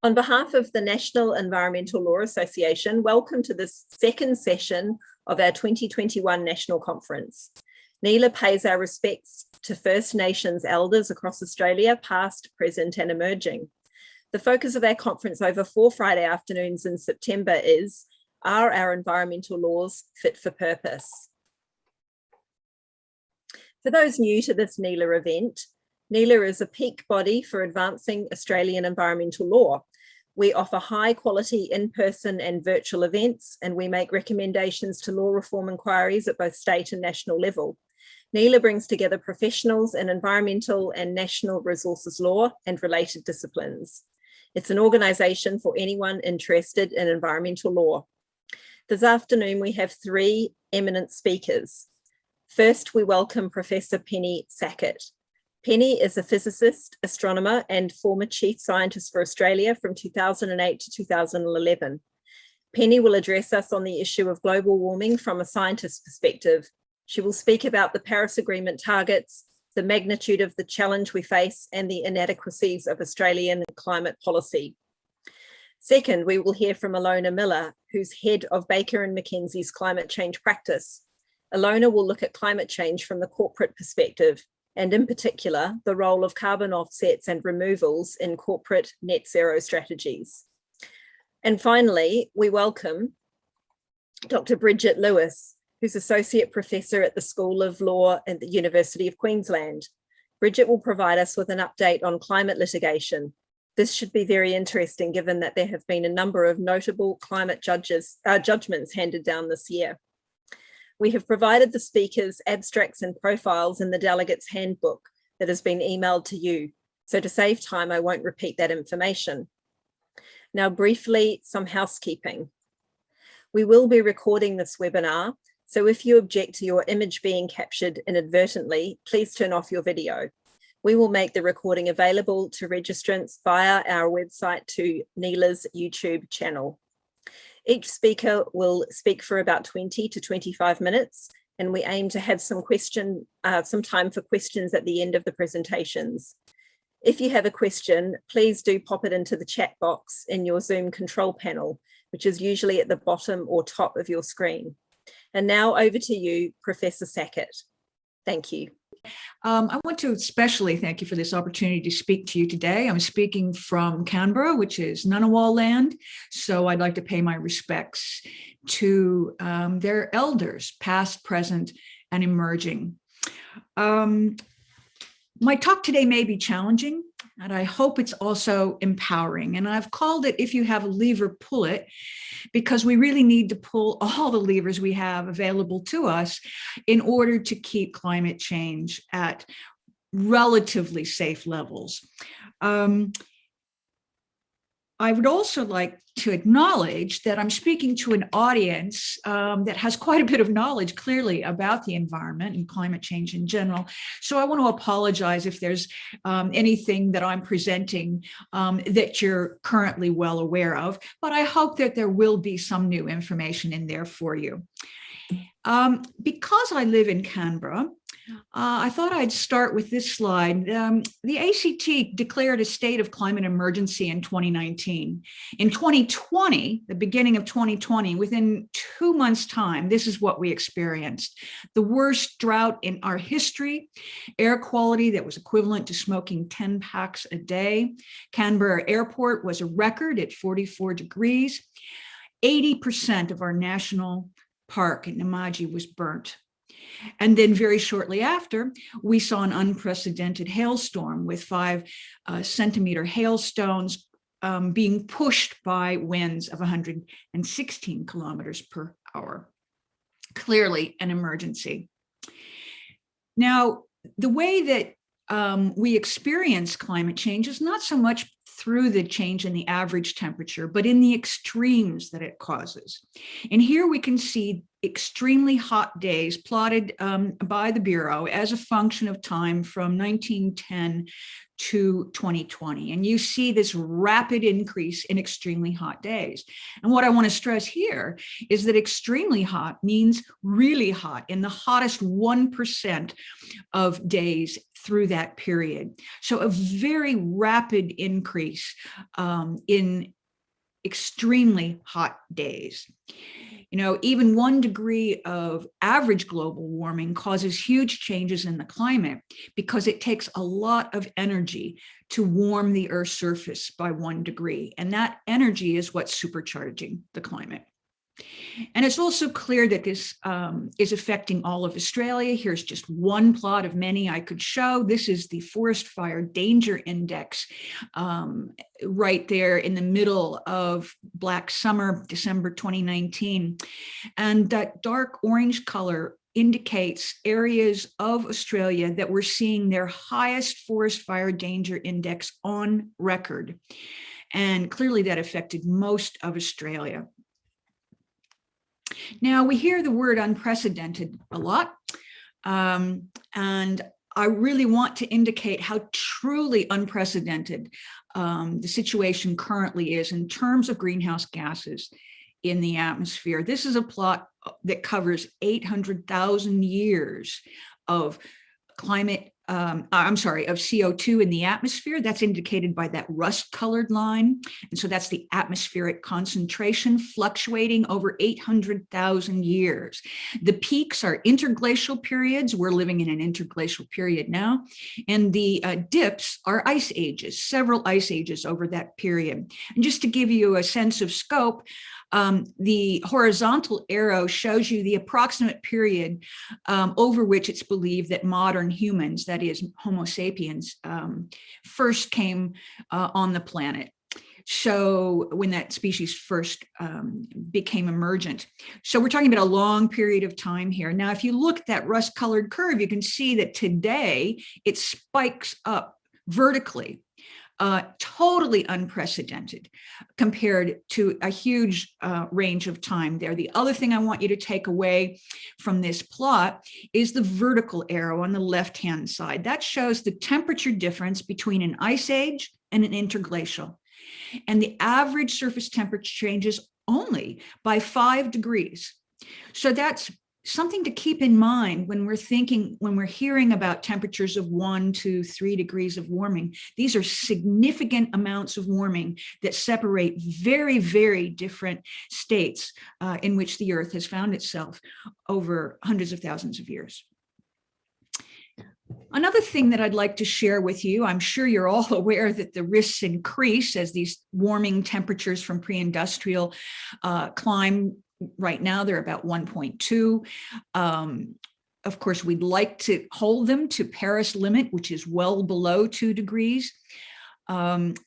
On behalf of the National Environmental Law Association, welcome to this second session of our 2021 National Conference. NELA pays our respects to First Nations elders across Australia, past, present and emerging. The focus of our conference over 4 Friday afternoons in September is, are our environmental laws fit for purpose? For those new to this NELA event, NELA is a peak body for advancing Australian environmental law. We offer high quality in-person and virtual events, and we make recommendations to law reform inquiries at both state and national level. NELA brings together professionals in environmental and national resources law and related disciplines. It's an organisation for anyone interested in environmental law. This afternoon, we have 3 eminent speakers. First, we welcome Professor Penny Sackett. Penny is a physicist, astronomer, and former Chief Scientist for Australia from 2008 to 2011. Penny will address us on the issue of global warming from a scientist's perspective. She will speak about the Paris Agreement targets, the magnitude of the challenge we face, and the inadequacies of Australian climate policy. Second, we will hear from Ilona Miller, who's head of Baker & McKenzie's climate change practice. Ilona will look at climate change from the corporate perspective, and in particular, the role of carbon offsets and removals in corporate net zero strategies. And finally, we welcome Dr. Bridget Lewis, who's Associate Professor at the School of Law at the University of Queensland. Bridget will provide us with an update on climate litigation. This should be very interesting given that there have been a number of notable climate judgments handed down this year. We have provided the speakers abstracts and profiles in the delegates handbook that has been emailed to you. So to save time, I won't repeat that information. Now, briefly, some housekeeping. We will be recording this webinar, so if you object to your image being captured inadvertently, please turn off your video. We will make the recording available to registrants via our website to NELA's YouTube channel. Each speaker will speak for about 20 to 25 minutes, and we aim to have some time for questions at the end of the presentations. If you have a question, please do pop it into the chat box in your Zoom control panel, which is usually at the bottom or top of your screen. And now over to you, Professor Sackett. Thank you. I want to especially thank you for this opportunity to speak to you today. I'm speaking from Canberra, which is Ngunnawal land. So I'd like to pay my respects to their elders, past, present, and emerging. My talk today may be challenging, and I hope it's also empowering. And I've called it, if you have a lever, pull it, because we really need to pull all the levers we have available to us in order to keep climate change at relatively safe levels. I would also like to acknowledge that I'm speaking to an audience that has quite a bit of knowledge, clearly, about the environment and climate change in general. So I want to apologize if there's anything that I'm presenting that you're currently well aware of, but I hope that there will be some new information in there for you. Because I live in Canberra, I thought I'd start with this slide. The ACT declared a state of climate emergency in 2019. In 2020, the beginning of 2020, within 2 months' time, this is what we experienced. The worst drought in our history, air quality that was equivalent to smoking 10 packs a day. Canberra Airport was a record at 44 degrees. 80% of our national park in Namaji was burnt. And then very shortly after, we saw an unprecedented hailstorm with 5-centimeter hailstones being pushed by winds of 116 kilometers per hour. Clearly an emergency. Now, the way that we experience climate change is not so much through the change in the average temperature, but in the extremes that it causes. And here we can see extremely hot days plotted by the Bureau as a function of time from 1910 to 2020. And you see this rapid increase in extremely hot days. And what I want to stress here is that extremely hot means really hot, in the hottest 1% of days through that period. So a very rapid increase in extremely hot days. You know, even 1 degree of average global warming causes huge changes in the climate because it takes a lot of energy to warm the Earth's surface by 1 degree. And that energy is what's supercharging the climate. And it's also clear that this is affecting all of Australia. Here's just one plot of many I could show. This is the forest fire danger index right there in the middle of Black Summer, December 2019. And that dark orange color indicates areas of Australia that we're seeing their highest forest fire danger index on record. And clearly that affected most of Australia. Now, we hear the word unprecedented a lot, and I really want to indicate how truly unprecedented the situation currently is in terms of greenhouse gases in the atmosphere. This is a plot that covers 800,000 years of of CO2 in the atmosphere. That's indicated by that rust-colored line. And so that's the atmospheric concentration fluctuating over 800,000 years. The peaks are interglacial periods. We're living in an interglacial period now. And the dips are ice ages, several ice ages over that period. And just to give you a sense of scope, the horizontal arrow shows you the approximate period over which it's believed that modern humans, that is Homo sapiens, first came on the planet. So when that species first became emergent. So we're talking about a long period of time here. Now, if you look at that rust-colored curve, you can see that today it spikes up vertically. Totally unprecedented compared to a huge range of time there. The other thing I want you to take away from this plot is the vertical arrow on the left-hand side. That shows the temperature difference between an ice age and an interglacial. And the average surface temperature changes only by 5 degrees. So that's something to keep in mind when we're hearing about temperatures of 1 to 3 degrees of warming. These are significant amounts of warming that separate very, very different states in which the Earth has found itself over hundreds of thousands of years. Another thing that I'd like to share with you, I'm sure you're all aware that the risks increase as these warming temperatures from pre-industrial climb. Right now, they're about 1.2. Of course, we'd like to hold them to Paris limit, which is well below 2 degrees. And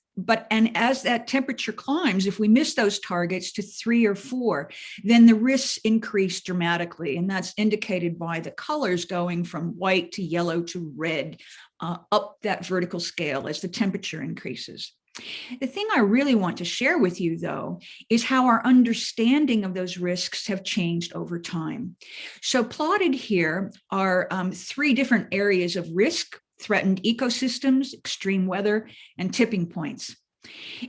as that temperature climbs, if we miss those targets to 3 or 4, then the risks increase dramatically. And that's indicated by the colors going from white to yellow to red up that vertical scale as the temperature increases. The thing I really want to share with you, though, is how our understanding of those risks have changed over time. So plotted here are 3 different areas of risk: threatened ecosystems, extreme weather, and tipping points.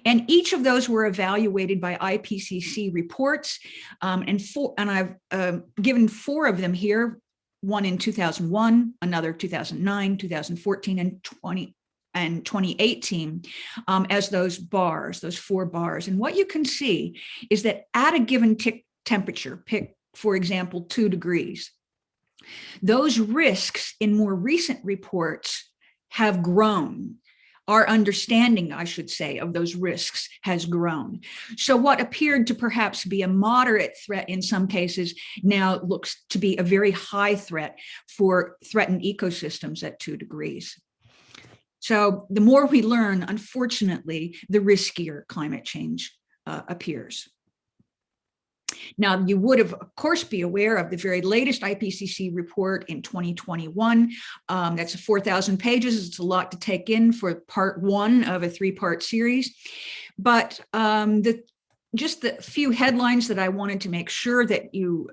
And each of those were evaluated by Ipcc reports, and I've given 4 of them here, one in 2001, another 2009, 2014, and 2018 as those 4 bars. And what you can see is that at a given temperature, pick, for example, 2 degrees, those risks in more recent reports have grown. Our understanding, I should say, of those risks has grown. So what appeared to perhaps be a moderate threat in some cases now looks to be a very high threat for threatened ecosystems at 2 degrees. So the more we learn, unfortunately, the riskier climate change appears. Now, you would, of course, be aware of the very latest Ipcc report in 2021. That's 4,000 pages. It's a lot to take in for part 1 of a 3-part series. But just the few headlines that I wanted to make sure that you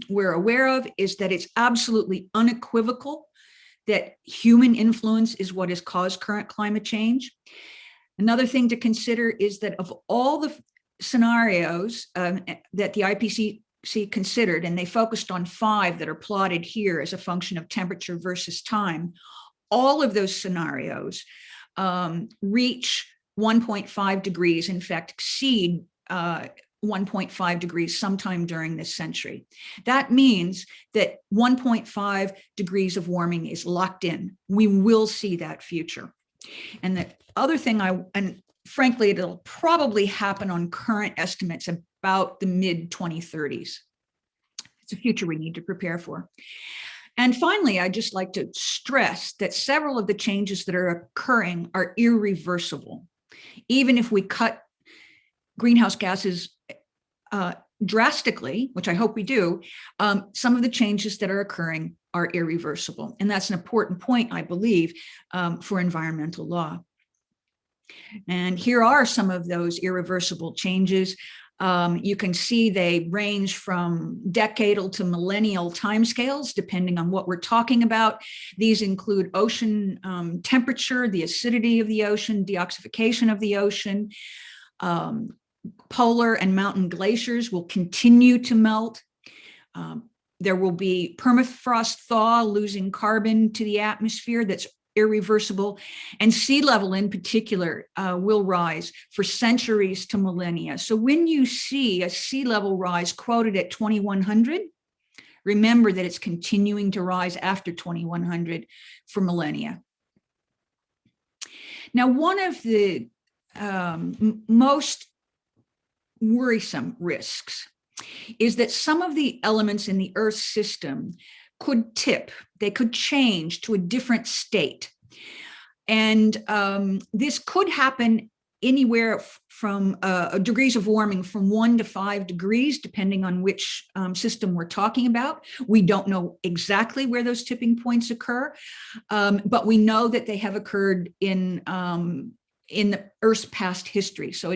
were aware of is that it's absolutely unequivocal that human influence is what has caused current climate change. Another thing to consider is that of all the scenarios that the Ipcc considered, and they focused on 5 that are plotted here as a function of temperature versus time, all of those scenarios reach 1.5 degrees, in fact, exceed 1.5 degrees sometime during this century. That means that 1.5 degrees of warming is locked in. We will see that future. And the other thing, and frankly, it'll probably happen on current estimates about the mid-2030s. It's a future we need to prepare for. And finally, I'd just like to stress that several of the changes that are occurring are irreversible. Even if we cut greenhouse gases drastically, which I hope we do, some of the changes that are occurring are irreversible. And that's an important point, I believe, for environmental law. And here are some of those irreversible changes. You can see they range from decadal to millennial timescales, depending on what we're talking about. These include ocean temperature, the acidity of the ocean, deoxification of the ocean. Polar and mountain glaciers will continue to melt. There will be permafrost thaw, losing carbon to the atmosphere that's irreversible, and sea level in particular will rise for centuries to millennia. So when you see a sea level rise quoted at 2100, remember that it's continuing to rise after 2100 for millennia. Now, one of the most worrisome risks is that some of the elements in the Earth system could tip, they could change to a different state. And this could happen anywhere from degrees of warming from 1 to 5 degrees, depending on which system we're talking about. We don't know exactly where those tipping points occur, but we know that they have occurred in the Earth's past history. So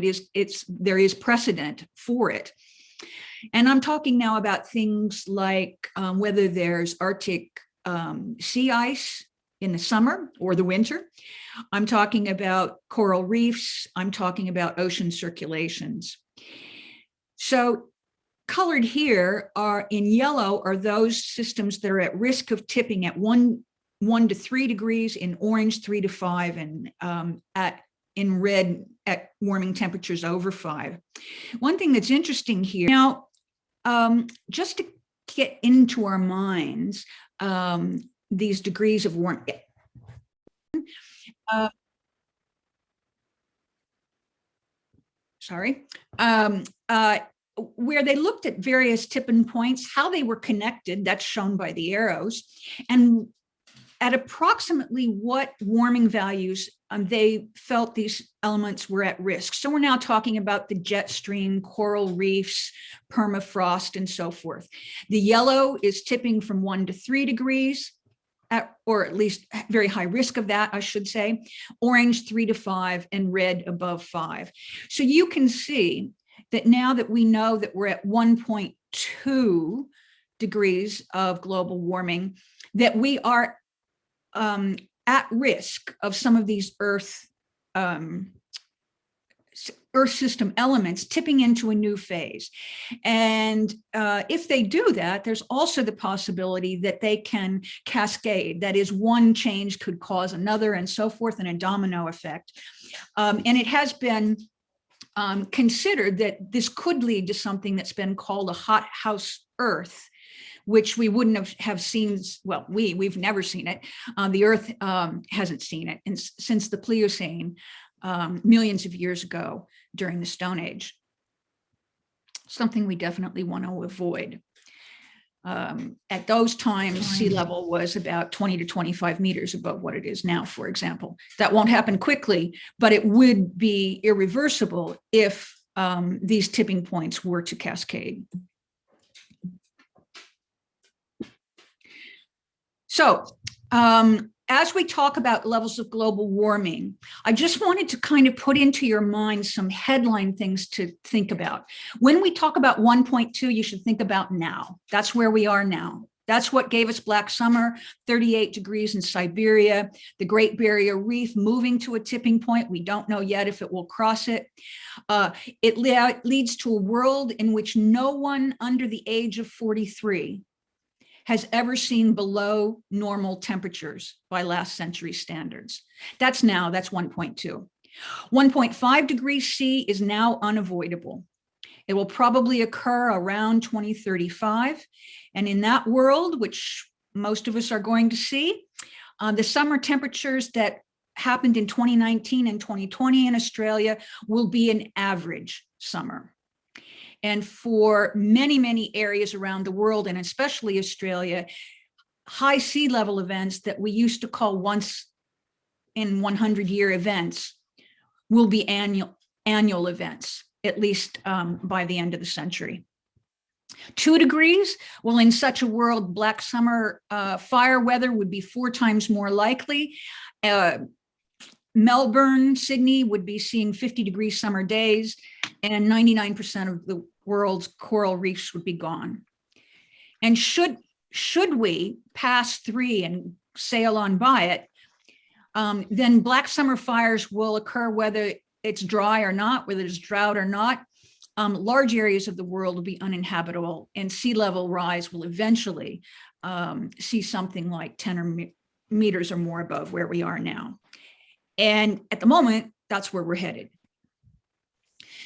there is precedent for it. And I'm talking now about things like whether there's Arctic sea ice in the summer or the winter. I'm talking about coral reefs. I'm talking about ocean circulations. So colored here are in yellow are those systems that are at risk of tipping at 1 to 3 degrees, in orange 3 to 5, and in red at warming temperatures over 5. One thing that's interesting here now, just to get into our minds, these degrees of warmth. Where they looked at various tipping points, how they were connected, that's shown by the arrows, and at approximately what warming values they felt these elements were at risk. So we're now talking about the jet stream, coral reefs, permafrost, and so forth. The yellow is tipping from 1 to 3 degrees, or at least very high risk of that, I should say. Orange 3 to 5, and red above 5. So you can see that now that we know that we're at 1.2 degrees of global warming, that we are at risk of some of these Earth system elements tipping into a new phase. And if they do that, there's also the possibility that they can cascade. That is, one change could cause another and so forth, and a domino effect. And it has been considered that this could lead to something that's been called a hot house Earth, which we wouldn't have seen. Well, we've never seen it. The Earth hasn't seen it since the Pliocene, millions of years ago during the Stone Age. Something we definitely want to avoid. At those times, sea level was about 20 to 25 meters above what it is now, for example. That won't happen quickly, but it would be irreversible if these tipping points were to cascade. So as we talk about levels of global warming, I just wanted to kind of put into your mind some headline things to think about. When we talk about 1.2, you should think about now. That's where we are now. That's what gave us Black Summer, 38 degrees in Siberia, the Great Barrier Reef moving to a tipping point. We don't know yet if it will cross it. It leads to a world in which no one under the age of 43 has ever seen below normal temperatures by last century standards. That's 1.2. 1.5 degrees C is now unavoidable. It will probably occur around 2035. And in that world, which most of us are going to see, the summer temperatures that happened in 2019 and 2020 in Australia will be an average summer. And for many, many areas around the world, and especially Australia, high sea level events that we used to call once in 100-year events will be annual events, at least by the end of the century. 2 degrees, well, in such a world, black summer fire weather would be 4 times more likely. Melbourne, Sydney would be seeing 50-degree summer days, and 99% of the world's coral reefs would be gone. And should we pass 3 and sail on by it, then black summer fires will occur whether it's dry or not, whether it's drought or not. Large areas of the world will be uninhabitable, and sea level rise will eventually see something like 10 meters or more above where we are now. And at the moment, that's where we're headed.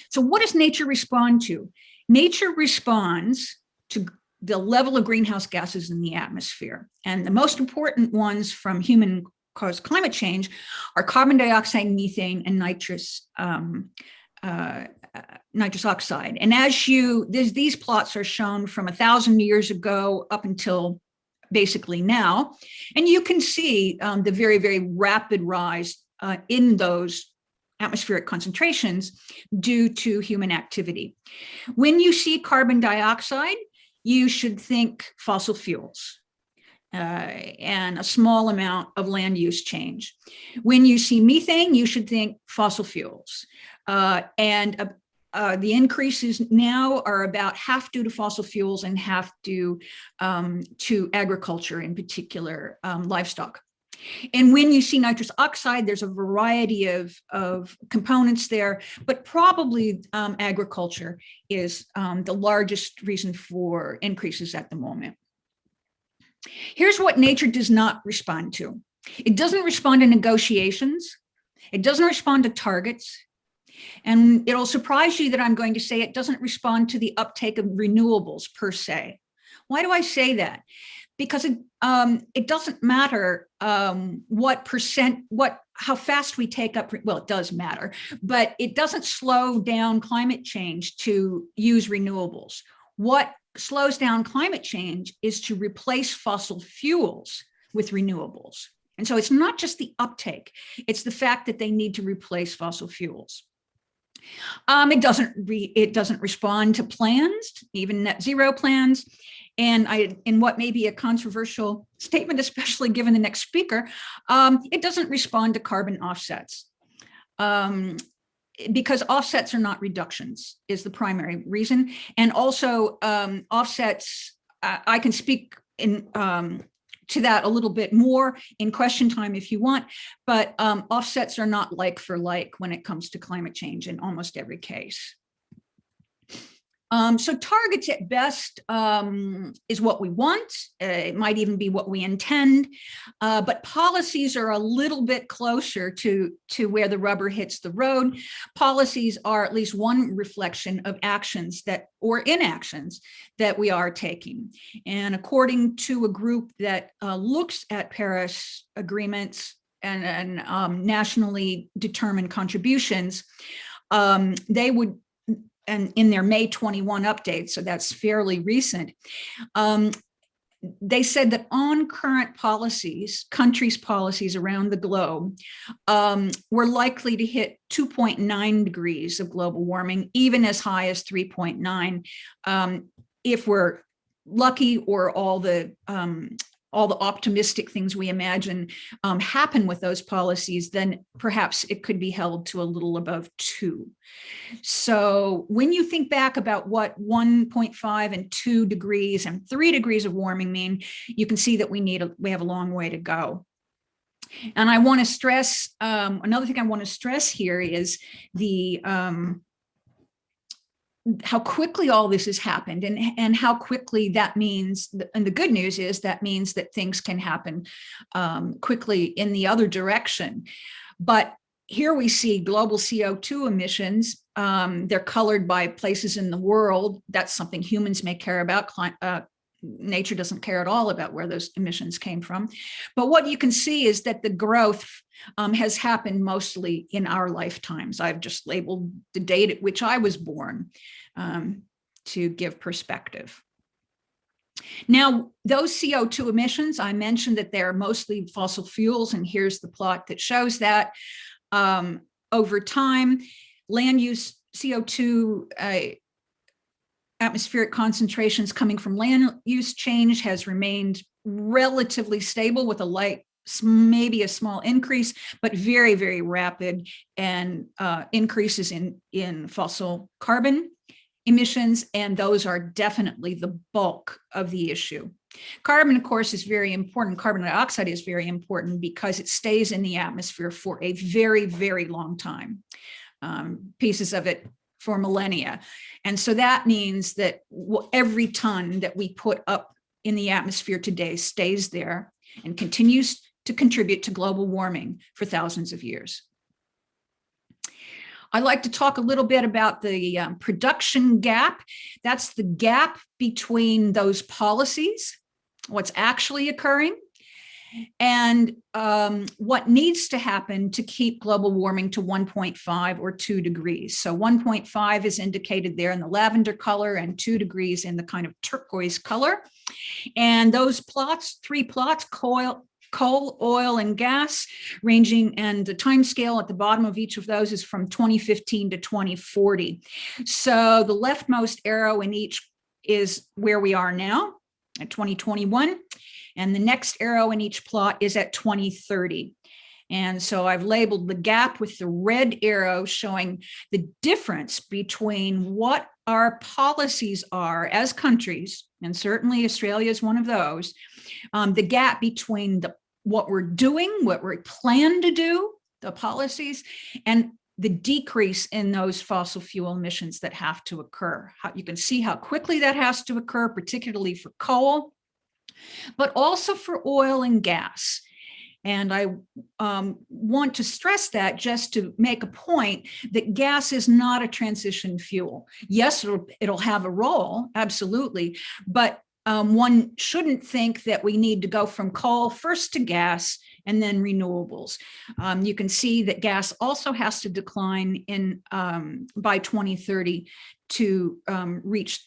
So what does nature respond to? Nature responds to the level of greenhouse gases in the atmosphere. And the most important ones from human-caused climate change are carbon dioxide, methane, and nitrous oxide. And as these plots are shown from 1,000 years ago up until basically now, and you can see the very, very rapid rise in those atmospheric concentrations due to human activity. When you see carbon dioxide, you should think fossil fuels and a small amount of land use change. When you see methane, you should think fossil fuels. The increases now are about half due to fossil fuels and half due to agriculture, in particular livestock. And when you see nitrous oxide, there's a variety of components there, but probably agriculture is the largest reason for increases at the moment. Here's what nature does not respond to. It doesn't respond to negotiations. It doesn't respond to targets. And it'll surprise you that I'm going to say it doesn't respond to the uptake of renewables per se. Why do I say that? Because it doesn't matter how fast we take up, well, it does matter, but it doesn't slow down climate change to use renewables. What slows down climate change is to replace fossil fuels with renewables. And so it's not just the uptake, it's the fact that they need to replace fossil fuels. It doesn't respond to plans, even net zero plans. And in what may be a controversial statement, especially given the next speaker, it doesn't respond to carbon offsets. Because offsets are not reductions is the primary reason. And also offsets, I can speak to that a little bit more in question time if you want, but offsets are not like for like when it comes to climate change in almost every case. So targets at best is what we want. It might even be what we intend, but policies are a little bit closer to where the rubber hits the road. Policies are at least one reflection of actions or inactions that we are taking. And according to a group that looks at Paris agreements and nationally determined contributions, they would, and in their May 21 update, so that's fairly recent, they said that on current policies, countries' policies around the globe, we're likely to hit 2.9 degrees of global warming, even as high as 3.9, if we're lucky or all the optimistic things we imagine happen with those policies, then perhaps it could be held to a little above 2. So when you think back about what 1.5 and 2 degrees and 3 degrees of warming mean, you can see that we have a long way to go. And I want to stress, another thing I want to stress here is how quickly all this has happened, and how quickly that means, and the good news is that means that things can happen quickly in the other direction. But here we see global CO2 emissions. They're colored by places in the world. That's something humans may care about. Nature doesn't care at all about where those emissions came from. But what you can see is that the growth has happened mostly in our lifetimes. I've just labeled the date at which I was born to give perspective. Now, those CO2 emissions, I mentioned that they're mostly fossil fuels, and here's the plot that shows that. Over time, land use CO2 atmospheric concentrations coming from land use change has remained relatively stable, with a light, maybe a small increase, but very, very rapid and increases in fossil carbon emissions, and those are definitely the bulk of the issue. Carbon, of course, is very important. Carbon dioxide is very important because it stays in the atmosphere for a very, very long time, pieces of it for millennia. And so that means that every ton that we put up in the atmosphere today stays there and continues to contribute to global warming for thousands of years. I'd like to talk a little bit about the production gap. That's the gap between those policies, what's actually occurring, and what needs to happen to keep global warming to 1.5 or 2 degrees. So 1.5 is indicated there in the lavender color, and 2 degrees in the kind of turquoise color. And those plots, 3 plots, coal, oil, and gas, ranging, and the time scale at the bottom of each of those is from 2015 to 2040. So the leftmost arrow in each is where we are now at 2021, and the next arrow in each plot is at 2030. And so I've labeled the gap with the red arrow showing the difference between what our policies are as countries, and certainly Australia is one of those, the gap between what we're doing, what we plan to do, the policies, and the decrease in those fossil fuel emissions that have to occur. You can see how quickly that has to occur, particularly for coal, but also for oil and gas. And I want to stress that just to make a point that gas is not a transition fuel. Yes, it'll have a role, absolutely, but one shouldn't think that we need to go from coal first to gas and then renewables. You can see that gas also has to decline by 2030 to reach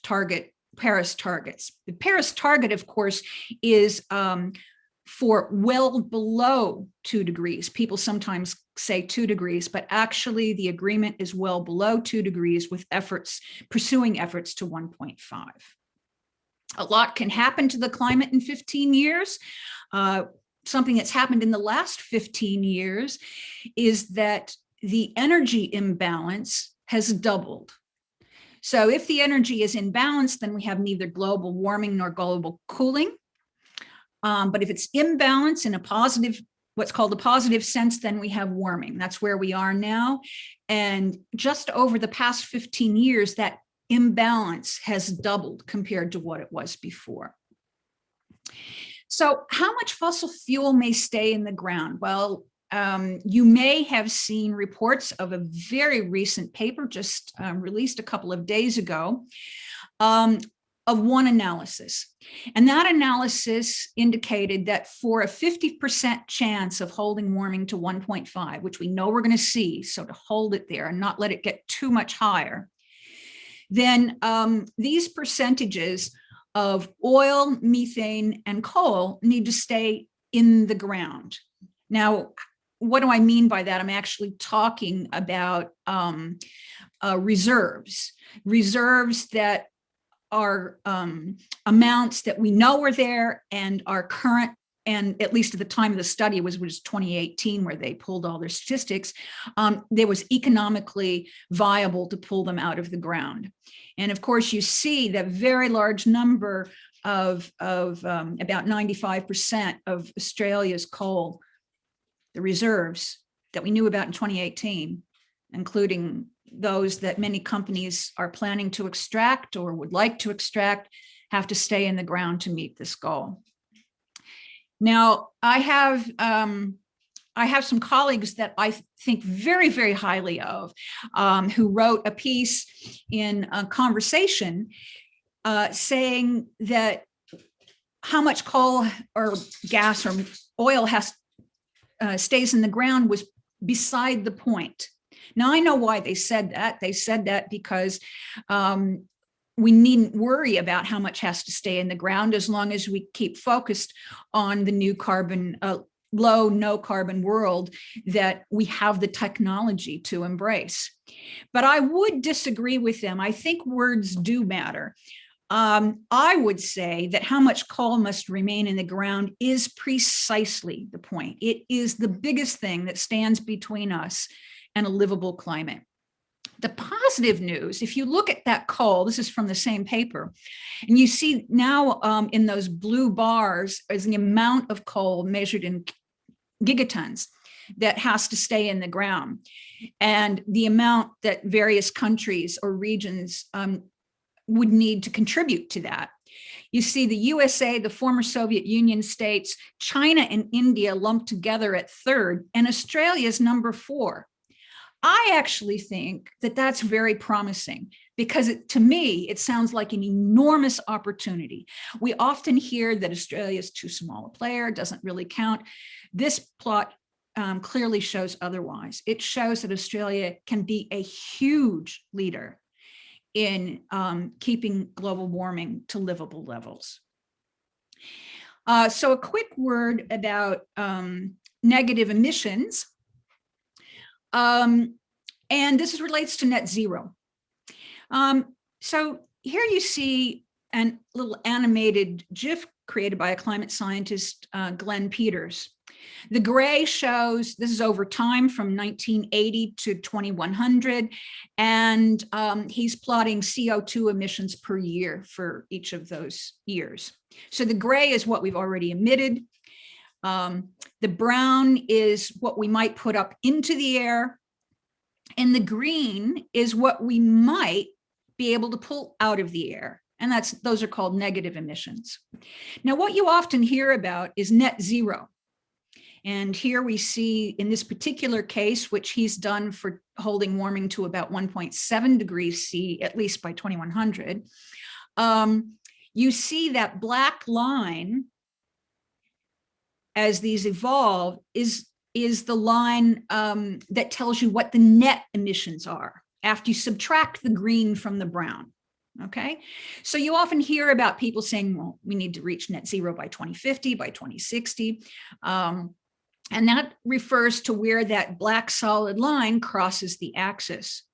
Paris targets. The Paris target, of course, is for well below 2 degrees. People sometimes say 2 degrees, but actually the agreement is well below 2 degrees with pursuing efforts to 1.5. A lot can happen to the climate in 15 years. Something that's happened in the last 15 years is that the energy imbalance has doubled. So if the energy is in balance, then we have neither global warming nor global cooling. But if it's imbalance in a positive, what's called a positive sense, then we have warming. That's where we are now. And just over the past 15 years, that imbalance has doubled compared to what it was before. So how much fossil fuel may stay in the ground? Well, you may have seen reports of a very recent paper just released a couple of days ago of one analysis. And that analysis indicated that for a 50% chance of holding warming to 1.5, which we know we're going to see, so to hold it there and not let it get too much higher, then these percentages of oil, methane, and coal need to stay in the ground. Now, what do I mean by that? I'm actually talking about reserves that are amounts that we know are there and are current, and at least at the time of the study was 2018 where they pulled all their statistics, there was economically viable to pull them out of the ground. And of course, you see that very large number of about 95% of Australia's coal, the reserves that we knew about in 2018, including those that many companies are planning to extract or would like to extract, have to stay in the ground to meet this goal. Now, I have some colleagues that I think very, very highly of, who wrote a piece in a Conversation saying that how much coal or gas or oil stays in the ground was beside the point. Now, I know why they said that. They said that because we needn't worry about how much has to stay in the ground as long as we keep focused on the new carbon, low, no carbon world that we have the technology to embrace. But I would disagree with them. I think words do matter. I would say that how much coal must remain in the ground is precisely the point. It is the biggest thing that stands between us and a livable climate. The positive news, if you look at that coal, this is from the same paper, and you see now in those blue bars is the amount of coal measured in gigatons that has to stay in the ground, and the amount that various countries or regions would need to contribute to that. You see the USA, the former Soviet Union states, China and India lumped together at third, and Australia's number 4. I actually think that that's very promising because to me, it sounds like an enormous opportunity. We often hear that Australia is too small a player, doesn't really count. This plot clearly shows otherwise. It shows that Australia can be a huge leader in keeping global warming to livable levels. So a quick word about negative emissions. And this relates to net zero. So here you see a little animated GIF created by a climate scientist, Glenn Peters. The gray shows, this is over time from 1980 to 2100, and he's plotting CO2 emissions per year for each of those years. So the gray is what we've already emitted. The brown is what we might put up into the air, and the green is what we might be able to pull out of the air, and those are called negative emissions. Now, what you often hear about is net zero, and here we see in this particular case, which he's done for holding warming to about 1.7 degrees C, at least by 2100, you see that black line as these evolve is the line that tells you what the net emissions are after you subtract the green from the brown, okay? So you often hear about people saying, well, we need to reach net zero by 2050, by 2060. And that refers to where that black solid line crosses the axis.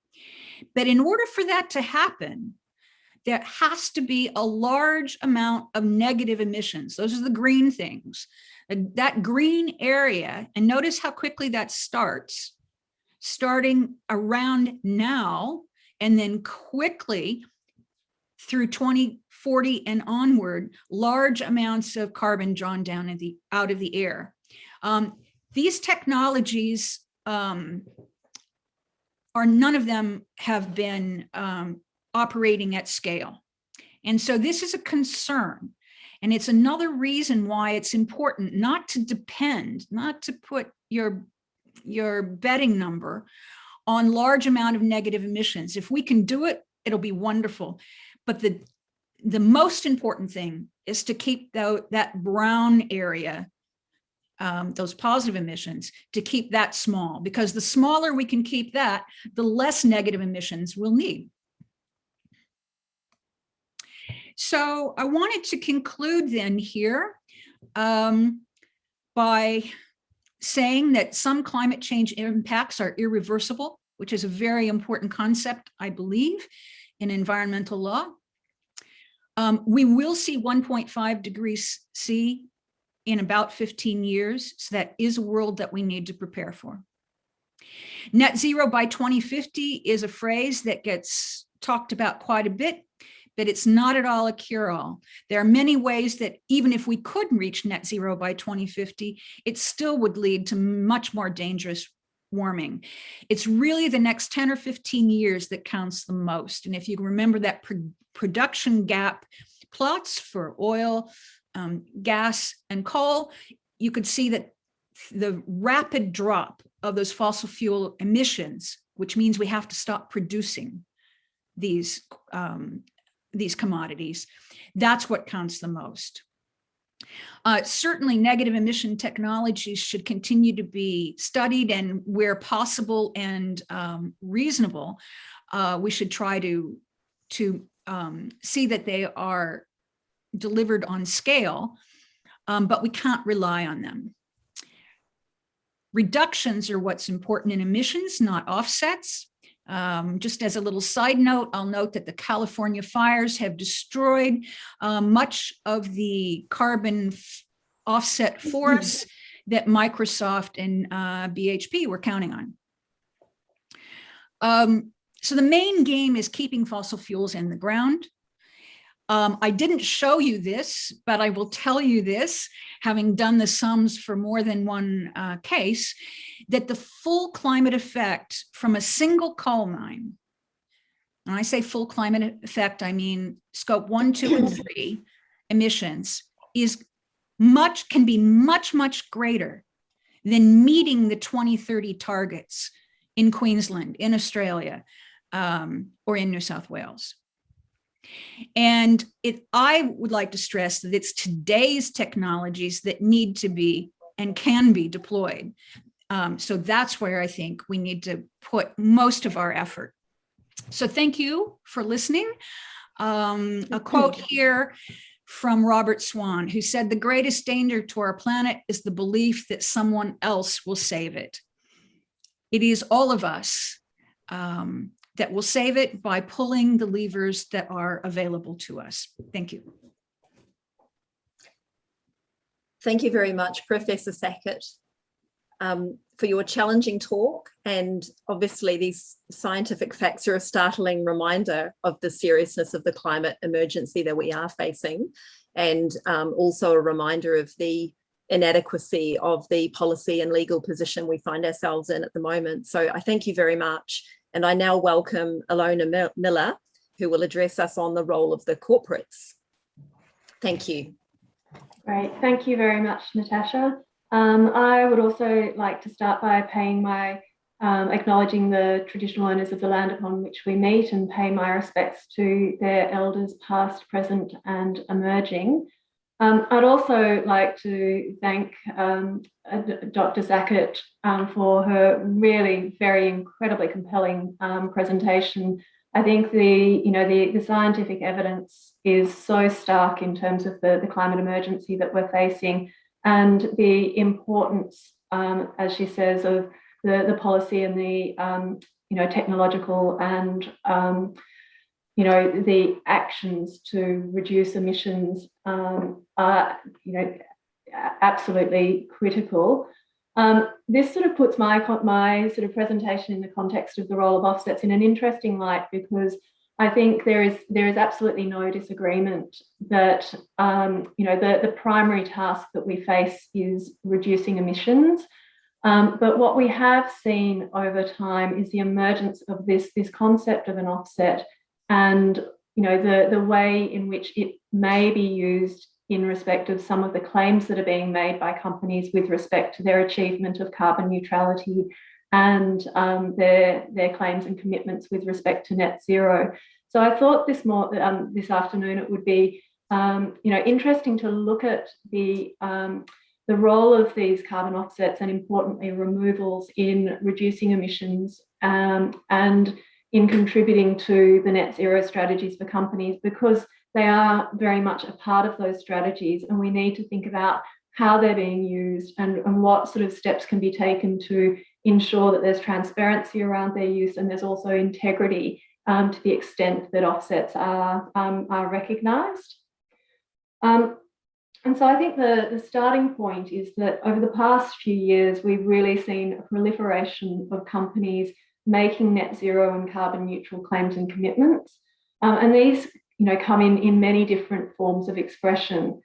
But in order for that to happen, there has to be a large amount of negative emissions. Those are the green things. That green area, and notice how quickly that starts, starting around now, and then quickly through 2040 and onward, large amounts of carbon drawn down out of the air. These technologies none of them have been operating at scale. And so this is a concern. And it's another reason why it's important not to depend, not to put your betting number on large amount of negative emissions. If we can do it, it'll be wonderful. But the most important thing is to keep that brown area, those positive emissions, to keep that small, because the smaller we can keep that, the less negative emissions we'll need. So I wanted to conclude then here by saying that some climate change impacts are irreversible, which is a very important concept, I believe, in environmental law. We will see 1.5 degrees C in about 15 years. So that is a world that we need to prepare for. Net zero by 2050 is a phrase that gets talked about quite a bit, but it's not at all a cure-all. There are many ways that even if we could reach net zero by 2050, it still would lead to much more dangerous warming. It's really the next 10 or 15 years that counts the most. And if you remember that production gap plots for oil, gas, and coal, you could see that the rapid drop of those fossil fuel emissions, which means we have to stop producing these commodities, that's what counts the most. Certainly negative emission technologies should continue to be studied, and where possible and reasonable, we should try to see that they are delivered on scale, but we can't rely on them. Reductions are what's important in emissions, not offsets. Just as a little side note, I'll note that the California fires have destroyed much of the carbon offset forests that Microsoft and BHP were counting on. So the main game is keeping fossil fuels in the ground. I didn't show you this, but I will tell you this, having done the sums for more than one case, that the full climate effect from a single coal mine, when I say full climate effect, I mean scope 1, 2, and 3 emissions, can be much greater than meeting the 2030 targets in Queensland, in Australia, or in New South Wales. And I would like to stress that it's today's technologies that need to be and can be deployed. So that's where I think we need to put most of our effort. So thank you for listening. A quote here from Robert Swan, who said, "The greatest danger to our planet is the belief that someone else will save it. It is all of us that will save it by pulling the levers that are available to us." Thank you. Thank you very much, Professor Sackett, for your challenging talk. And obviously these scientific facts are a startling reminder of the seriousness of the climate emergency that we are facing, and also a reminder of the inadequacy of the policy and legal position we find ourselves in at the moment. So I thank you very much. And I now welcome Ilona Miller, who will address us on the role of the corporates. Thank you. Great, thank you very much, Natasha. I would also like to start by paying my, acknowledging the traditional owners of the land upon which we meet, and pay my respects to their elders past, present and emerging. I'd also like to thank Dr. Sackett for her really very incredibly compelling presentation. I think the scientific evidence is so stark in terms of the climate emergency that we're facing, and the importance, as she says, of the policy and the technological and the actions to reduce emissions are absolutely critical. This sort of puts my sort of presentation in the context of the role of offsets in an interesting light, because I think there is absolutely no disagreement that the primary task that we face is reducing emissions. But what we have seen over time is the emergence of this concept of an offset, and the way in which it may be used in respect of some of the claims that are being made by companies with respect to their achievement of carbon neutrality and their claims and commitments with respect to net zero. So I thought this afternoon it would be interesting to look at the role of these carbon offsets, and importantly removals, in reducing emissions and in contributing to the net zero strategies for companies, because they are very much a part of those strategies, and we need to think about how they're being used and what sort of steps can be taken to ensure that there's transparency around their use, and there's also integrity to the extent that offsets are recognised. And so I think the starting point is that over the past few years, we've really seen a proliferation of companies making net zero and carbon neutral claims and commitments. And these come in many different forms of expression.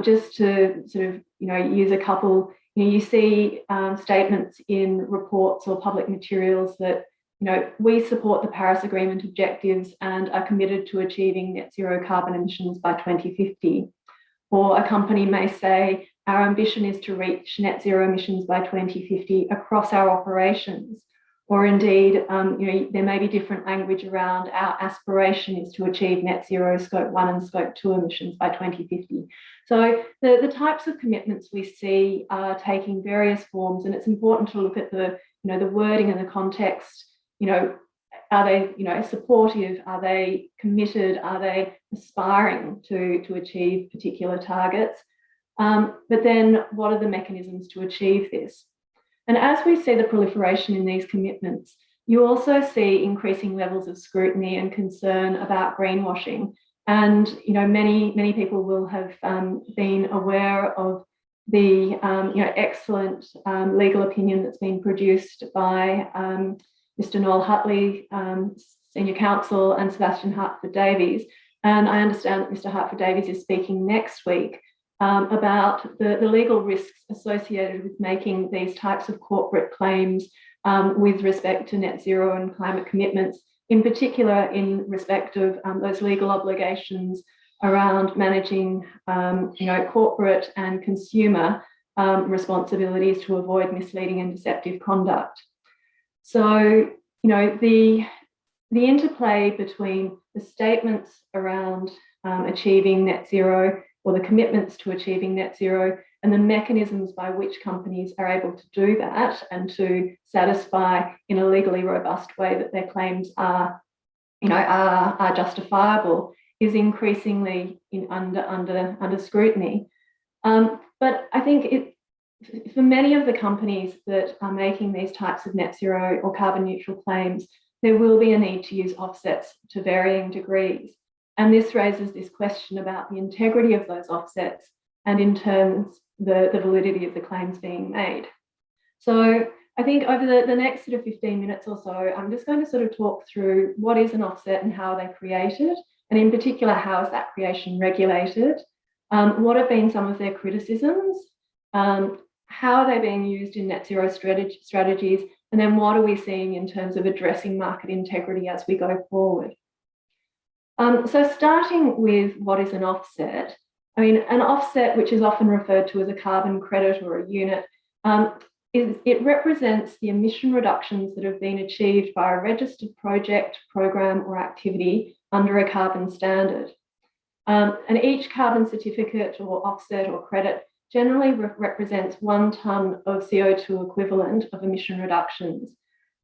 just to sort of, use a couple, you see statements in reports or public materials that, we support the Paris Agreement objectives and are committed to achieving net zero carbon emissions by 2050. Or a company may say, our ambition is to reach net zero emissions by 2050 across our operations. Or indeed, there may be different language around our aspiration is to achieve net zero scope 1 and scope 2 emissions by 2050. So the types of commitments we see are taking various forms, and it's important to look at the wording and the context. Are they, supportive? Are they committed? Are they aspiring to achieve particular targets? But then what are the mechanisms to achieve this? And as we see the proliferation in these commitments, you also see increasing levels of scrutiny and concern about greenwashing. And many people will have been aware of the excellent legal opinion that's been produced by Mr. Noel Hutley, Senior Counsel, and Sebastian Hartford-Davies. And I understand that Mr. Hartford-Davies is speaking next week about the legal risks associated with making these types of corporate claims with respect to net zero and climate commitments, in particular in respect of those legal obligations around managing corporate and consumer responsibilities to avoid misleading and deceptive conduct. So, the interplay between the statements around achieving net zero, or the commitments to achieving net zero, and the mechanisms by which companies are able to do that and to satisfy in a legally robust way that their claims are justifiable, is increasingly under scrutiny. But I think for many of the companies that are making these types of net zero or carbon neutral claims, there will be a need to use offsets to varying degrees. And this raises this question about the integrity of those offsets and in terms the validity of the claims being made. So I think over the next sort of 15 minutes or so, I'm just going to sort of talk through what is an offset and how they're created, and in particular, how is that creation regulated? What have been some of their criticisms? How are they being used in net zero strategies? And then what are we seeing in terms of addressing market integrity as we go forward? So starting with what is an offset, an offset, which is often referred to as a carbon credit or a unit, it represents the emission reductions that have been achieved by a registered project, program, or activity under a carbon standard. And each carbon certificate or offset or credit generally represents 1 tonne of CO2 equivalent of emission reductions.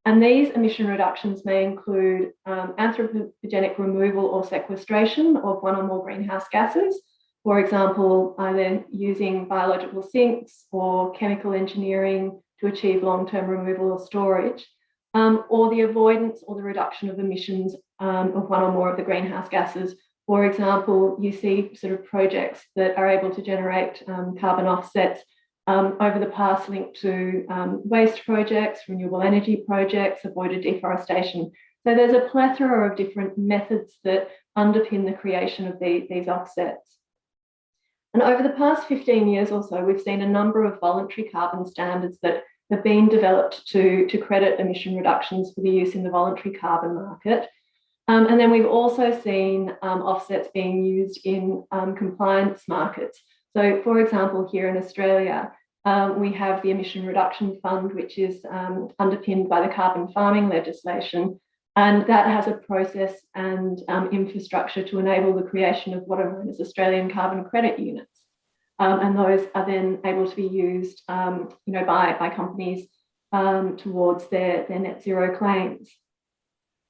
And these emission reductions may include anthropogenic removal or sequestration of 1 or more greenhouse gases, for example, either using biological sinks or chemical engineering to achieve long-term removal or storage, or the avoidance or the reduction of emissions of 1 or more of the greenhouse gases. For example, you see sort of projects that are able to generate carbon offsets over the past linked to waste projects, renewable energy projects, avoided deforestation. So there's a plethora of different methods that underpin the creation of these offsets. And over the past 15 years or so, we've seen a number of voluntary carbon standards that have been developed to credit emission reductions for the use in the voluntary carbon market. And then we've also seen offsets being used in compliance markets. So, for example, here in Australia, we have the Emission Reduction Fund, which is underpinned by the carbon farming legislation, and that has a process and infrastructure to enable the creation of what are known as Australian carbon credit units. And those are then able to be used by companies towards their net zero claims.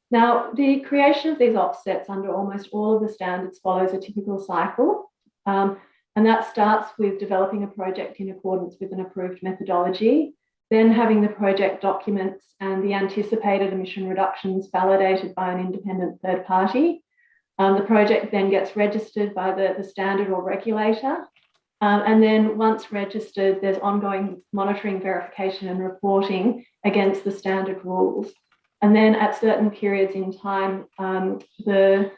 Now, the creation of these offsets under almost all of the standards follows a typical cycle. And that starts with developing a project in accordance with an approved methodology, then having the project documents and the anticipated emission reductions validated by an independent third party. The project then gets registered by the standard or regulator. And then once registered, there's ongoing monitoring, verification and reporting against the standard rules. And then at certain periods in time, the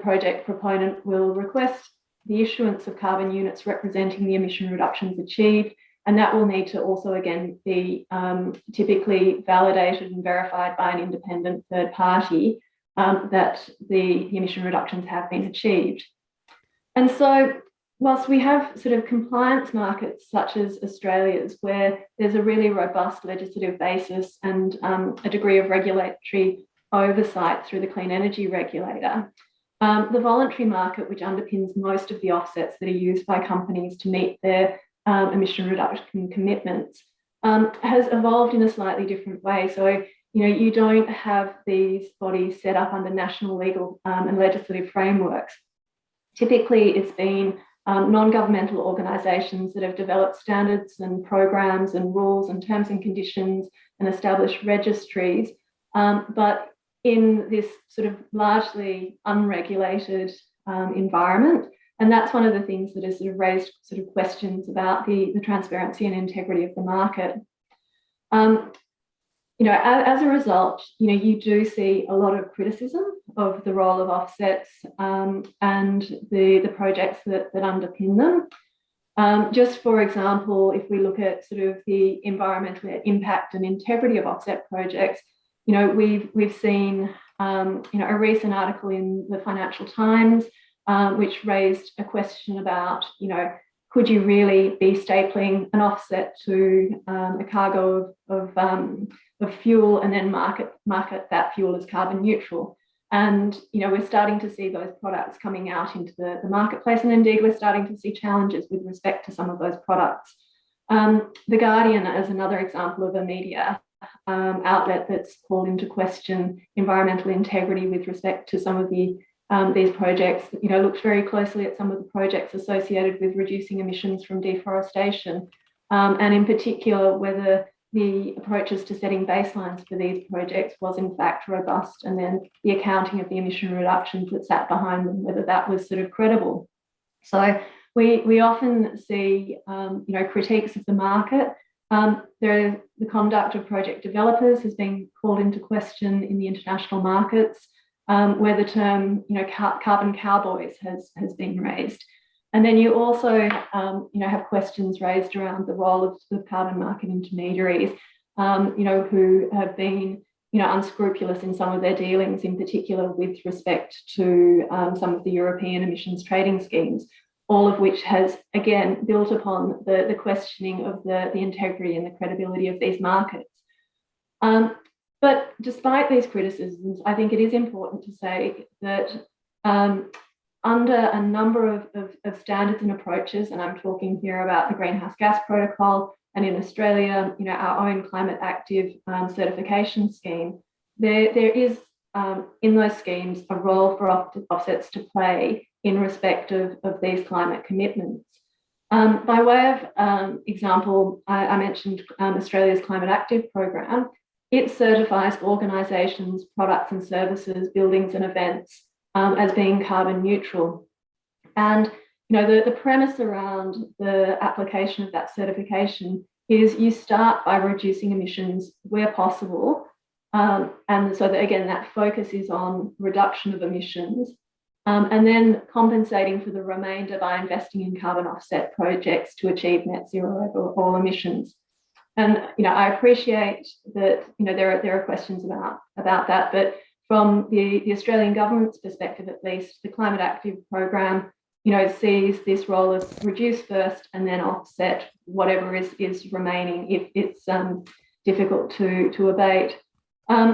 project proponent will request the issuance of carbon units representing the emission reductions achieved, and that will need to also again be typically validated and verified by an independent third party that the emission reductions have been achieved. And so whilst we have sort of compliance markets such as Australia's, where there's a really robust legislative basis and a degree of regulatory oversight through the Clean Energy Regulator, the voluntary market, which underpins most of the offsets that are used by companies to meet their emission reduction commitments, has evolved in a slightly different way. So, you don't have these bodies set up under national legal and legislative frameworks. Typically, it's been non-governmental organisations that have developed standards and programs and rules and terms and conditions and established registries, but in this sort of largely unregulated environment. And that's one of the things that has sort of raised sort of questions about the transparency and integrity of the market. As a result, you do see a lot of criticism of the role of offsets and the projects that underpin them. Just for example, if we look at sort of the environmental impact and integrity of offset projects, we've seen a recent article in the Financial Times which raised a question about, could you really be stapling an offset to a cargo of fuel and then market that fuel as carbon neutral? And, we're starting to see those products coming out into the marketplace, and indeed we're starting to see challenges with respect to some of those products. The Guardian is another example of a media outlet that's called into question environmental integrity with respect to some of these projects. Looks very closely at some of the projects associated with reducing emissions from deforestation, and in particular whether the approaches to setting baselines for these projects was in fact robust, and then the accounting of the emission reductions that sat behind them, whether that was sort of credible. So we often see critiques of the market. The conduct of project developers has been called into question in the international markets, where the term carbon cowboys has been raised. And then you also have questions raised around the role of the carbon market intermediaries, who have been unscrupulous in some of their dealings, in particular with respect to some of the European emissions trading schemes, all of which has again built upon the questioning of the integrity and the credibility of these markets. But despite these criticisms, I think it is important to say that under a number of standards and approaches, and I'm talking here about the Greenhouse Gas Protocol, and in Australia, our own Climate Active certification scheme, there is in those schemes a role for offsets to play in respect of these climate commitments. By way of example, I mentioned Australia's Climate Active program. It certifies organisations, products and services, buildings and events as being carbon neutral. And the premise around the application of that certification is you start by reducing emissions where possible. And so that, again, that focus is on reduction of emissions, and then compensating for the remainder by investing in carbon offset projects to achieve net zero over all emissions. And I appreciate that there are questions about that, but from the Australian government's perspective, at least, the Climate Active program sees this role as reduce first and then offset whatever is remaining if it's difficult to abate.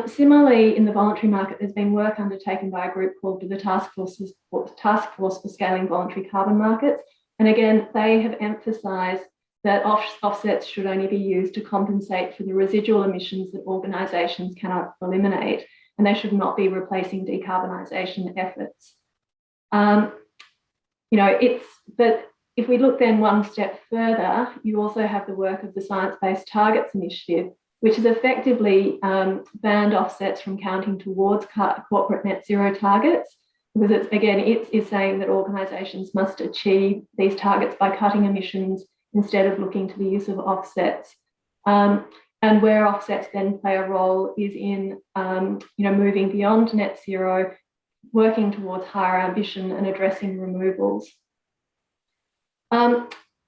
Similarly, in the voluntary market, there's been work undertaken by a group called the Task Force for Scaling Voluntary Carbon Markets. And again, they have emphasised that offsets should only be used to compensate for the residual emissions that organisations cannot eliminate, and they should not be replacing decarbonisation efforts. But if we look then one step further, you also have the work of the Science Based Targets Initiative, which has effectively banned offsets from counting towards corporate net zero targets, because it's saying that organisations must achieve these targets by cutting emissions instead of looking to the use of offsets. And where offsets then play a role is in moving beyond net zero, working towards higher ambition and addressing removals.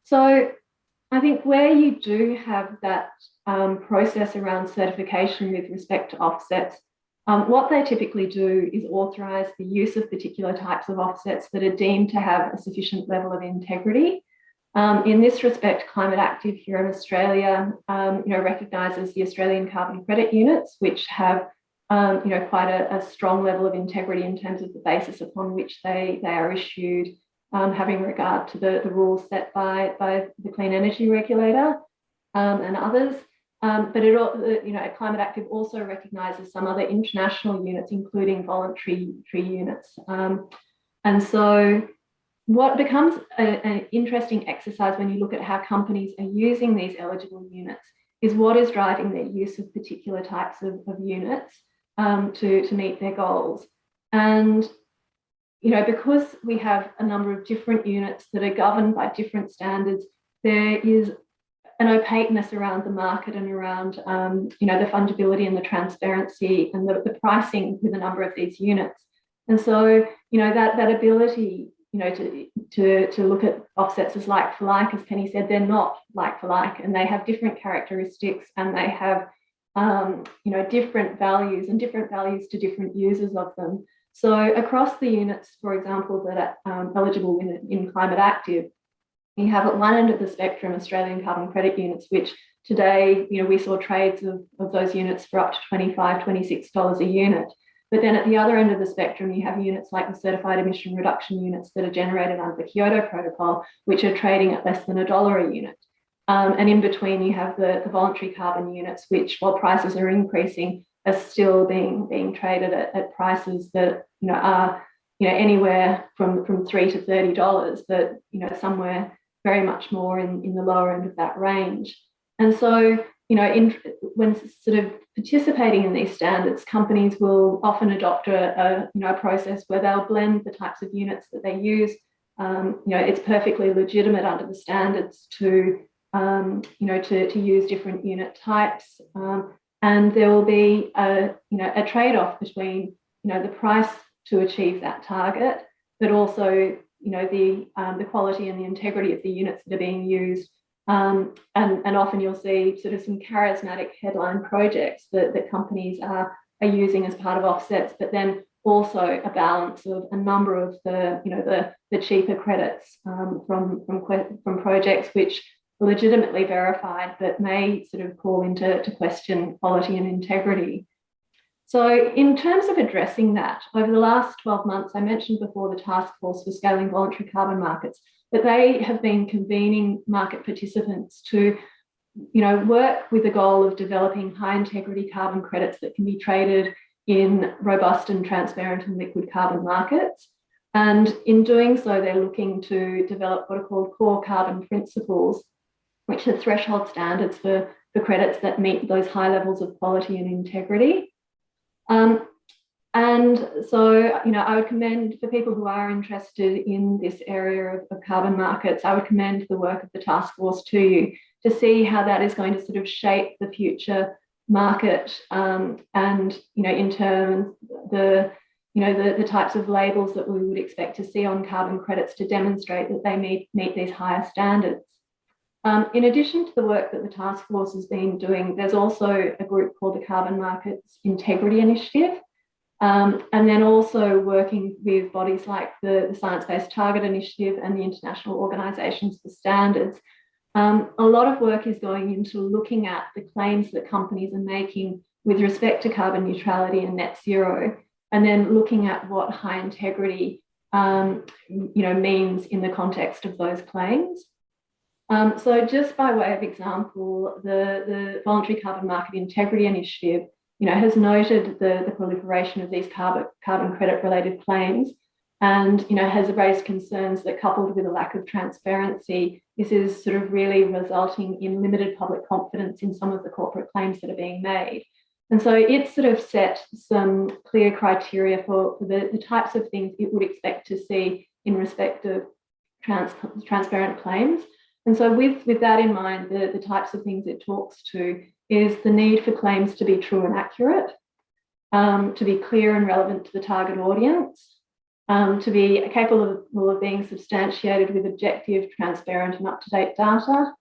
So I think where you do have that process around certification with respect to offsets, what they typically do is authorise the use of particular types of offsets that are deemed to have a sufficient level of integrity. In this respect, Climate Active here in Australia, recognises the Australian carbon credit units, which have, quite a strong level of integrity in terms of the basis upon which they are issued, having regard to the rules set by the Clean Energy Regulator and others. But Climate Active also recognises some other international units, including voluntary units. And so what becomes an interesting exercise when you look at how companies are using these eligible units is what is driving their use of particular types of units to meet their goals. And because we have a number of different units that are governed by different standards, there is an opaqueness around the market and around the fungibility and the transparency and the pricing with a number of these units. And so that ability to look at offsets as like for like, as Penny said, they're not like for like, and they have different characteristics, and they have different values to different users of them. So across the units, for example, that are eligible in Climate Active, you have at one end of the spectrum Australian carbon credit units, which today, we saw trades of those units for up to $25, $26 a unit. But then at the other end of the spectrum, you have units like the certified emission reduction units that are generated under the Kyoto Protocol, which are trading at less than $1 a unit. And in between, you have the voluntary carbon units, which, while prices are increasing, are still being traded at prices that are anywhere from $3 to $30, but somewhere very much more in the lower end of that range. And so when sort of participating in these standards, companies will often adopt a process where they'll blend the types of units that they use. It's perfectly legitimate under the standards to use different unit types, and there will be a trade-off between the price to achieve that target, but also the quality and the integrity of the units that are being used. And often you'll see sort of some charismatic headline projects that companies are using as part of offsets, but then also a balance of a number of the cheaper credits from projects which are legitimately verified but may sort of call into question quality and integrity. So in terms of addressing that, over the last 12 months, I mentioned before the task force for scaling voluntary carbon markets, but they have been convening market participants to work with the goal of developing high integrity carbon credits that can be traded in robust and transparent and liquid carbon markets. And in doing so, they're looking to develop what are called core carbon principles, which are threshold standards for credits that meet those high levels of quality and integrity. And so, I would commend, for people who are interested in this area of carbon markets, I would commend the work of the task force to you to see how that is going to sort of shape the future market, and in turn the types of labels that we would expect to see on carbon credits to demonstrate that they meet these higher standards. In addition to the work that the task force has been doing, there's also a group called the Carbon Markets Integrity Initiative, and then also working with bodies like the Science Based Target Initiative and the International Organisations for Standards. A lot of work is going into looking at the claims that companies are making with respect to carbon neutrality and net zero, and then looking at what high integrity means in the context of those claims. So just by way of example, the Voluntary Carbon Market Integrity Initiative has noted the proliferation of these carbon credit related claims, and has raised concerns that, coupled with a lack of transparency, this is sort of really resulting in limited public confidence in some of the corporate claims that are being made. And so it's sort of set some clear criteria for the types of things it would expect to see in respect of transparent claims. And so with that in mind, the types of things it talks to is the need for claims to be true and accurate, to be clear and relevant to the target audience, to be capable of being substantiated with objective, transparent and up-to-date data,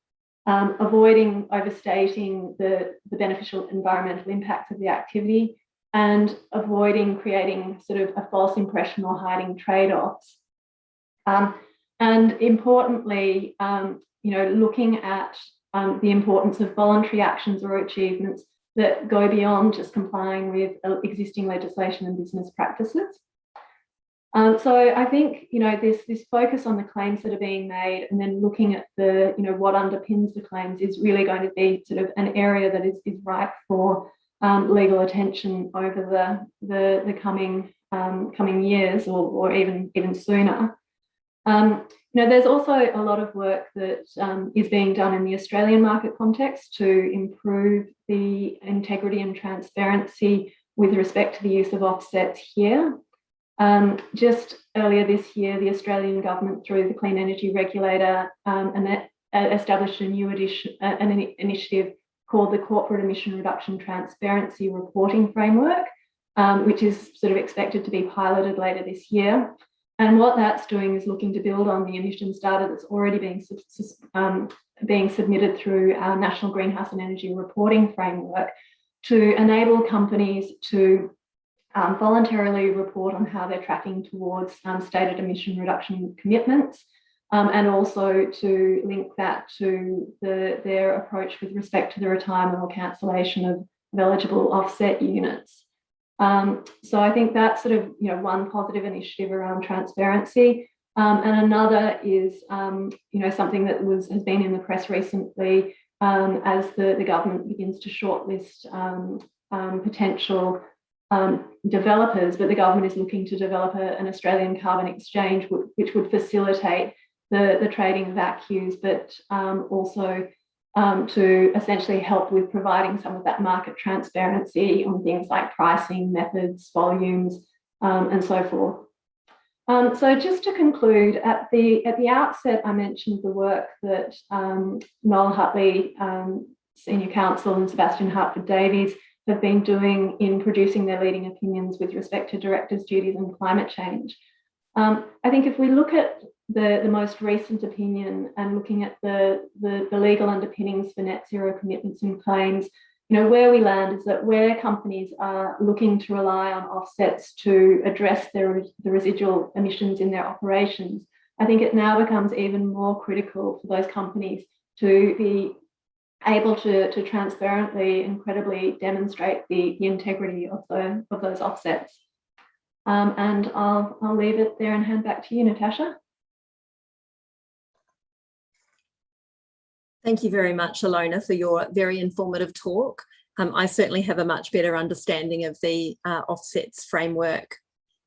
avoiding overstating the beneficial environmental impacts of the activity, and avoiding creating sort of a false impression or hiding trade-offs. And importantly, looking at the importance of voluntary actions or achievements that go beyond just complying with existing legislation and business practices. So I think, this focus on the claims that are being made and then looking at the, what underpins the claims is really going to be sort of an area that is ripe for legal attention over the coming years or even sooner. There's also a lot of work that is being done in the Australian market context to improve the integrity and transparency with respect to the use of offsets here. Just earlier this year, the Australian government, through the Clean Energy Regulator, established a new initiative called the Corporate Emission Reduction Transparency Reporting Framework, which is sort of expected to be piloted later this year. And what that's doing is looking to build on the emissions data that's already being submitted through our National Greenhouse and Energy Reporting Framework to enable companies to voluntarily report on how they're tracking towards stated emission reduction commitments, and also to link that to their approach with respect to the retirement or cancellation of eligible offset units. So I think that's sort of one positive initiative around transparency, and another is something that has been in the press recently as the government begins to shortlist potential developers, but the government is looking to develop an Australian carbon exchange which would facilitate the trading of ACCUs, but also to essentially help with providing some of that market transparency on things like pricing, methods, volumes, and so forth. So just to conclude, at the outset, I mentioned the work that Noel Hutley, Senior Counsel, and Sebastian Hartford-Davies have been doing in producing their leading opinions with respect to directors' duties and climate change. I think if we look at the most recent opinion and looking at the legal underpinnings for net zero commitments and claims, where we land is that where companies are looking to rely on offsets to address the residual emissions in their operations, I think it now becomes even more critical for those companies to be able to transparently and credibly demonstrate the integrity of those offsets. And I'll leave it there and hand back to you, Natasha. Thank you very much, Ilona, for your very informative talk. I certainly have a much better understanding of the offsets framework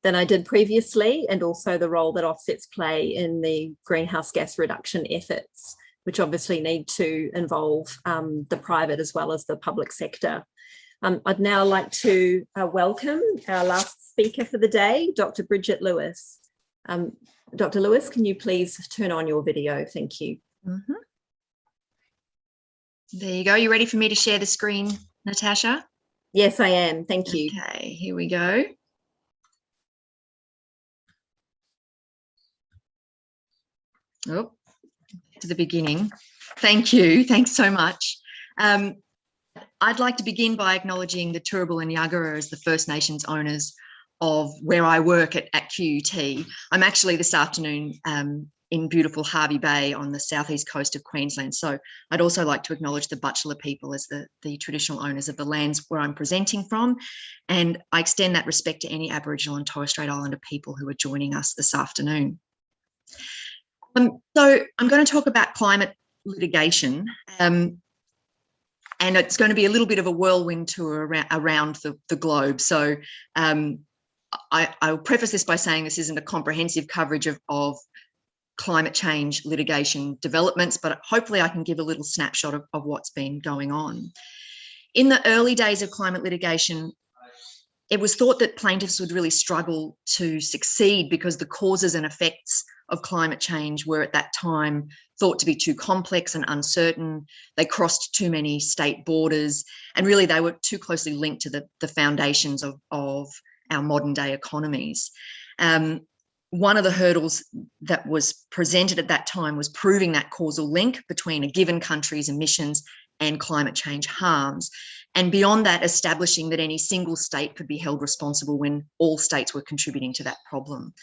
than I did previously, and also the role that offsets play in the greenhouse gas reduction efforts, which obviously need to involve the private as well as the public sector. I'd now like to welcome our last speaker for the day, Dr. Bridget Lewis. Dr. Lewis, can you please turn on your video? Thank you. Mm-hmm. There you go. You ready for me to share the screen, Natasha? Yes, I am. Thank you. Okay, here we go. Oh, to the beginning. Thank you. Thanks so much. I'd like to begin by acknowledging the Turrbal and Yagara as the First Nations owners of where I work at QUT. I'm actually this afternoon in beautiful Hervey Bay on the southeast coast of Queensland. So I'd also like to acknowledge the Butchulla people as the traditional owners of the lands where I'm presenting from. And I extend that respect to any Aboriginal and Torres Strait Islander people who are joining us this afternoon. So I'm going to talk about climate litigation. And it's going to be a little bit of a whirlwind tour around the globe. So I'll preface this by saying this isn't a comprehensive coverage of climate change litigation developments, but hopefully I can give a little snapshot of what's been going on. In the early days of climate litigation, it was thought that plaintiffs would really struggle to succeed because the causes and effects of climate change were at that time thought to be too complex and uncertain. They crossed too many state borders, and really they were too closely linked to the foundations of our modern day economies. one of the hurdles that was presented at that time was proving that causal link between a given country's emissions and climate change harms. And beyond that, establishing that any single state could be held responsible when all states were contributing to that problem.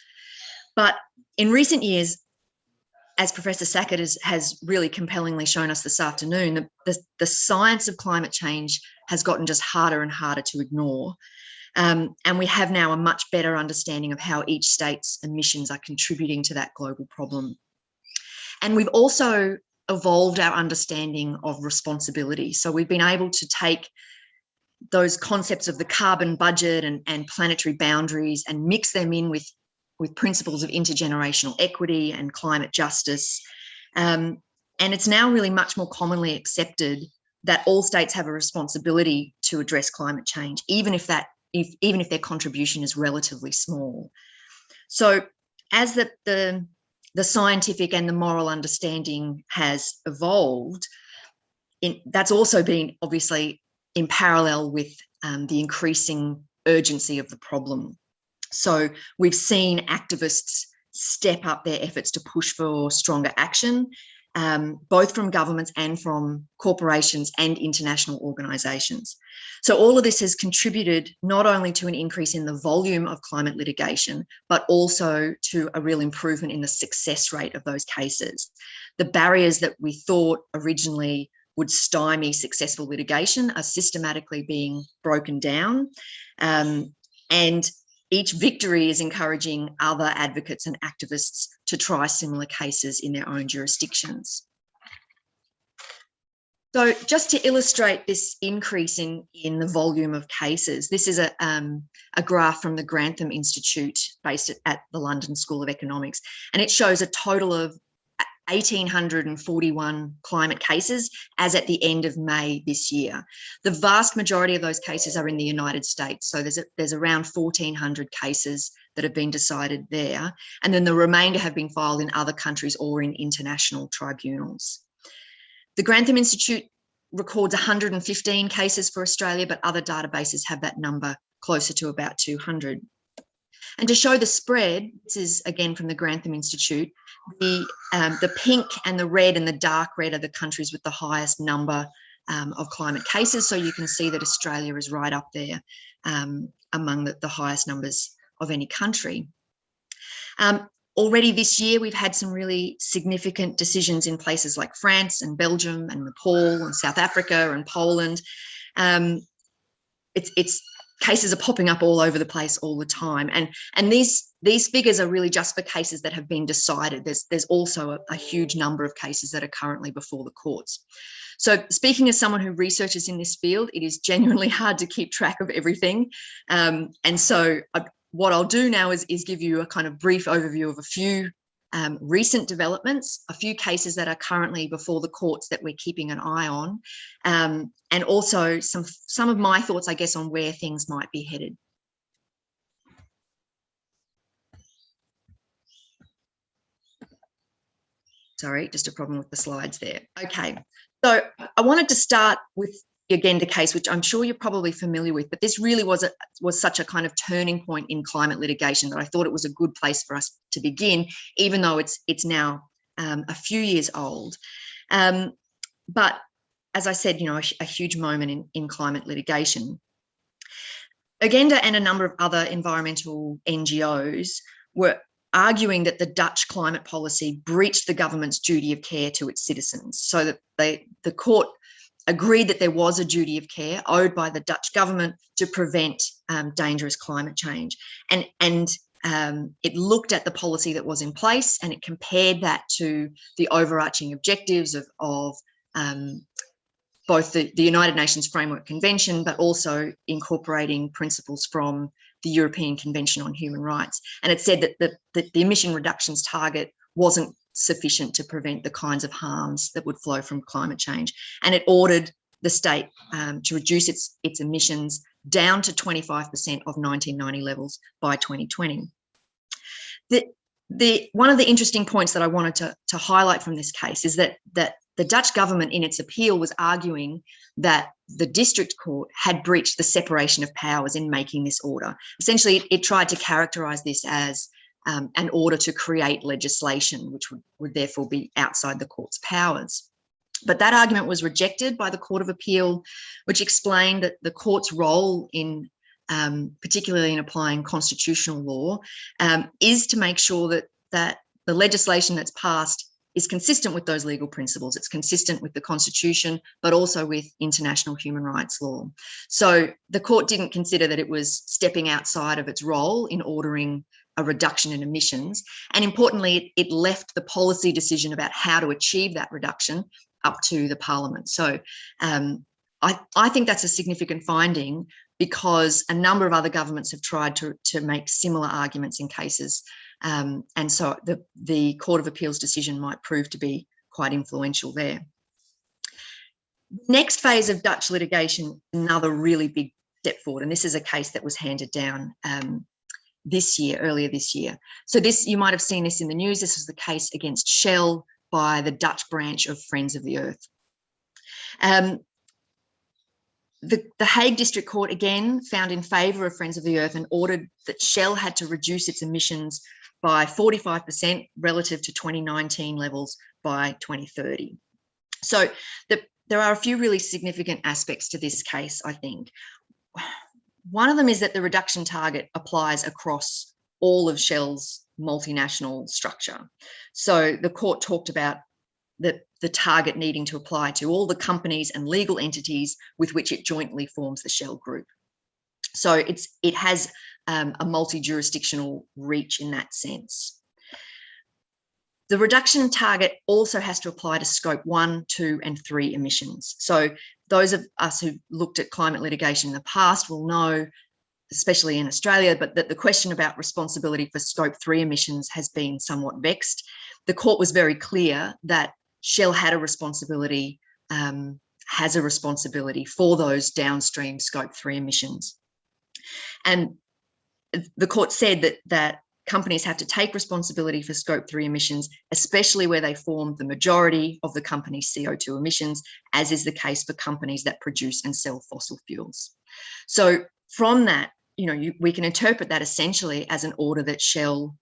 But in recent years, as Professor Sackett has really compellingly shown us this afternoon, the science of climate change has gotten just harder and harder to ignore. And we have now a much better understanding of how each state's emissions are contributing to that global problem. And we've also evolved our understanding of responsibility. So we've been able to take those concepts of the carbon budget and planetary boundaries and mix them in with principles of intergenerational equity and climate justice. And it's now really much more commonly accepted that all states have a responsibility to address climate change, even if their contribution is relatively small. So as the scientific and the moral understanding has evolved, that's also been obviously in parallel with the increasing urgency of the problem. So we've seen activists step up their efforts to push for stronger action, both from governments and from corporations and international organisations. So all of this has contributed not only to an increase in the volume of climate litigation, but also to a real improvement in the success rate of those cases. The barriers that we thought originally would stymie successful litigation are systematically being broken down, and each victory is encouraging other advocates and activists to try similar cases in their own jurisdictions. So just to illustrate this increase in the volume of cases, this is a graph from the Grantham Institute based at the London School of Economics, and it shows a total of 1,841 climate cases as at the end of May this year. The vast majority of those cases are in the United States. So there's around 1,400 cases that have been decided there. And then the remainder have been filed in other countries or in international tribunals. The Grantham Institute records 115 cases for Australia, but other databases have that number closer to about 200. And to show the spread, this is again from the Grantham Institute, the pink and the red and the dark red are the countries with the highest number of climate cases. So you can see that Australia is right up there among the highest numbers of any country. Already this year, we've had some really significant decisions in places like France and Belgium and Nepal and South Africa and Poland. Cases are popping up all over the place all the time. And these figures are really just for cases that have been decided. There's also a huge number of cases that are currently before the courts. So speaking as someone who researches in this field, it is genuinely hard to keep track of everything. And so what I'll do now is give you a kind of brief overview of a few recent developments, a few cases that are currently before the courts that we're keeping an eye on, and also some of my thoughts, I guess, on where things might be headed. Sorry, just a problem with the slides there. Okay, so I wanted to start with the Agenda case, which I'm sure you're probably familiar with, but this really was such a kind of turning point in climate litigation that I thought it was a good place for us to begin, even though it's now a few years old. But as I said, you know, a huge moment in climate litigation. Agenda and a number of other environmental NGOs were arguing that the Dutch climate policy breached the government's duty of care to its citizens, so that the court agreed that there was a duty of care owed by the Dutch government to prevent dangerous climate change. And it looked at the policy that was in place, and it compared that to the overarching objectives of both the United Nations Framework Convention, but also incorporating principles from the European Convention on Human Rights. And it said that the emission reductions target wasn't sufficient to prevent the kinds of harms that would flow from climate change. And it ordered the state to reduce its emissions down to 25% of 1990 levels by 2020. One of the interesting points that I wanted to highlight from this case is that the Dutch government in its appeal was arguing that the district court had breached the separation of powers in making this order. Essentially, it tried to characterise this as an order to create legislation, which would therefore be outside the court's powers. But that argument was rejected by the Court of Appeal, which explained that the court's role in, particularly in applying constitutional law, is to make sure that the legislation that's passed is consistent with those legal principles. It's consistent with the Constitution, but also with international human rights law. So the court didn't consider that it was stepping outside of its role in ordering a reduction in emissions. And importantly, it left the policy decision about how to achieve that reduction up to the Parliament. So I think that's a significant finding, because a number of other governments have tried to make similar arguments in cases. And so the Court of Appeal's decision might prove to be quite influential there. Next phase of Dutch litigation, another really big step forward, and this is a case that was handed down earlier this year. So this, you might have seen this in the news. This was the case against Shell by the Dutch branch of Friends of the Earth. The Hague District Court again found in favour of Friends of the Earth and ordered that Shell had to reduce its emissions by 45% relative to 2019 levels by 2030. So there are a few really significant aspects to this case, I think. One of them is that the reduction target applies across all of Shell's multinational structure. So the court talked about the target needing to apply to all the companies and legal entities with which it jointly forms the Shell Group. So it has a multi-jurisdictional reach in that sense. The reduction target also has to apply to scope 1, 2, and 3 emissions. So those of us who looked at climate litigation in the past will know, especially in Australia, but that the question about responsibility for scope 3 emissions has been somewhat vexed. The court was very clear that Shell had a responsibility, has a responsibility for those downstream scope 3 emissions. And the court said that companies have to take responsibility for scope 3 emissions, especially where they form the majority of the company's CO2 emissions, as is the case for companies that produce and sell fossil fuels. So from that, we can interpret that essentially as an order that Shell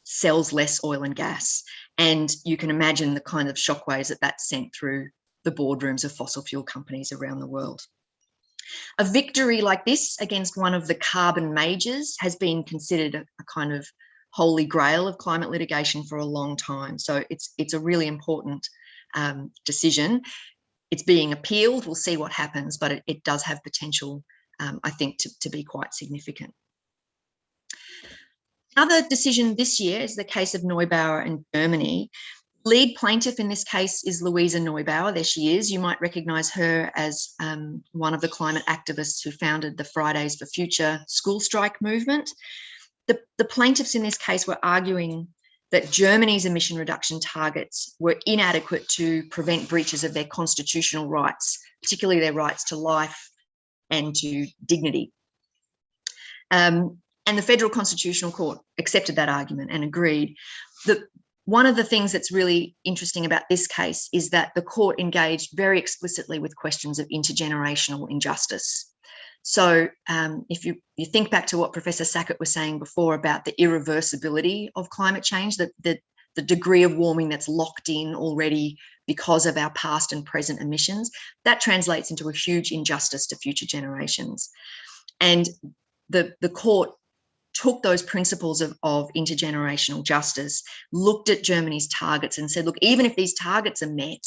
sells less oil and gas. And you can imagine the kind of shockwaves that sent through the boardrooms of fossil fuel companies around the world. A victory like this against one of the carbon majors has been considered a kind of holy grail of climate litigation for a long time. So it's a really important decision. It's being appealed. We'll see what happens, but it does have potential, I think, to be quite significant. Another decision this year is the case of Neubauer in Germany. Lead plaintiff in this case is Luisa Neubauer. There she is. You might recognise her as one of the climate activists who founded the Fridays for Future school strike movement. The plaintiffs in this case were arguing that Germany's emission reduction targets were inadequate to prevent breaches of their constitutional rights, particularly their rights to life and to dignity. And the Federal Constitutional Court accepted that argument and agreed. One of the things that's really interesting about this case is that the court engaged very explicitly with questions of intergenerational injustice. So if you think back to what Professor Sackett was saying before about the irreversibility of climate change, the degree of warming that's locked in already because of our past and present emissions, that translates into a huge injustice to future generations. And the court took those principles of intergenerational justice, looked at Germany's targets and said, look, even if these targets are met,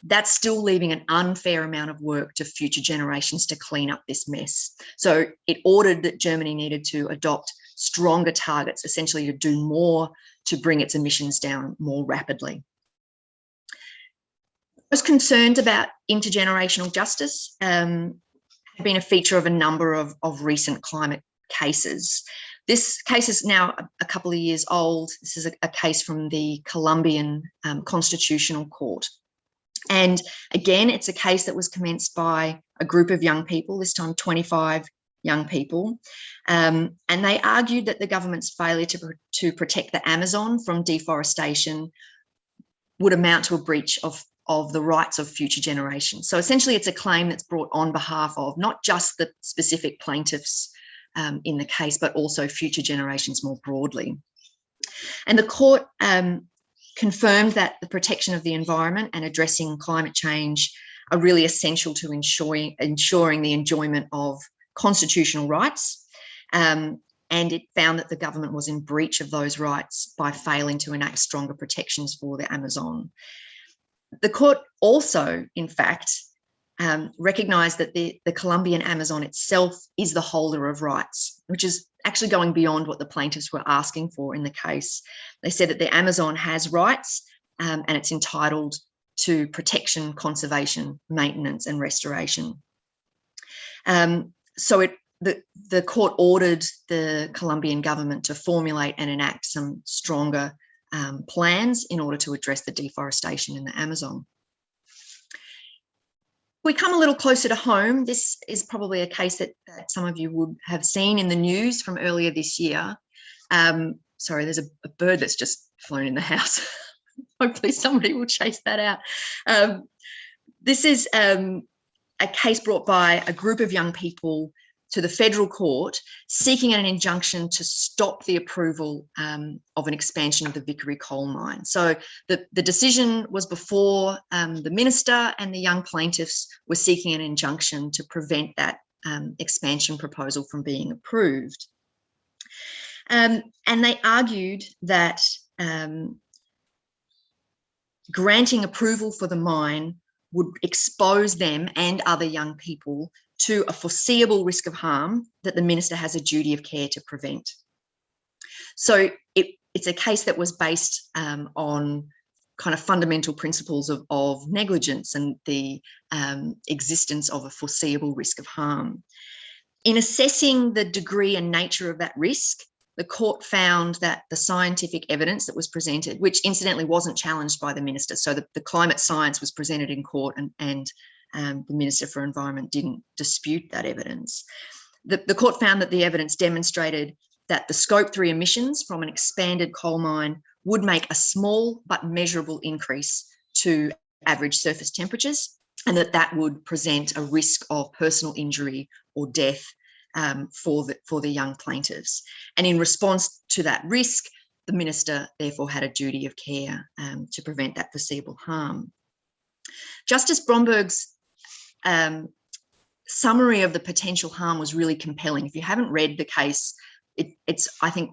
that's still leaving an unfair amount of work to future generations to clean up this mess. So it ordered that Germany needed to adopt stronger targets, essentially to do more to bring its emissions down more rapidly. I was concerned about intergenerational justice, have been a feature of a number of recent climate cases. This case is now a couple of years old. This is a case from the Colombian Constitutional Court. And again, it's a case that was commenced by a group of young people, this time 25 young people. And they argued that the government's failure to protect the Amazon from deforestation would amount to a breach of the rights of future generations. So essentially, it's a claim that's brought on behalf of not just the specific plaintiffs in the case, but also future generations more broadly. And the court confirmed that the protection of the environment and addressing climate change are really essential to ensuring the enjoyment of constitutional rights. And it found that the government was in breach of those rights by failing to enact stronger protections for the Amazon. The court also, in fact, recognised that the Colombian Amazon itself is the holder of rights, which is actually going beyond what the plaintiffs were asking for in the case. They said that the Amazon has rights and it's entitled to protection, conservation, maintenance and restoration. So the court ordered the Colombian government to formulate and enact some stronger plans in order to address the deforestation in the Amazon. We come a little closer to home. This is probably a case that some of you would have seen in the news from earlier this year. Sorry, there's a bird that's just flown in the house. Hopefully somebody will chase that out. This is a case brought by a group of young people to the federal court seeking an injunction to stop the approval of an expansion of the Vickery coal mine. So the decision was before the minister, and the young plaintiffs were seeking an injunction to prevent that expansion proposal from being approved. And they argued that granting approval for the mine would expose them and other young people to a foreseeable risk of harm that the minister has a duty of care to prevent. So it's a case that was based on kind of fundamental principles of negligence and the existence of a foreseeable risk of harm. In assessing the degree and nature of that risk, the court found that the scientific evidence that was presented, which incidentally wasn't challenged by the minister, so the climate science was presented in court and the Minister for Environment didn't dispute that evidence. The court found that the evidence demonstrated that the Scope 3 emissions from an expanded coal mine would make a small but measurable increase to average surface temperatures, and that would present a risk of personal injury or death for the young plaintiffs. And in response to that risk, the minister therefore had a duty of care to prevent that foreseeable harm. Justice Bromberg's summary of the potential harm was really compelling. If you haven't read the case, it's I think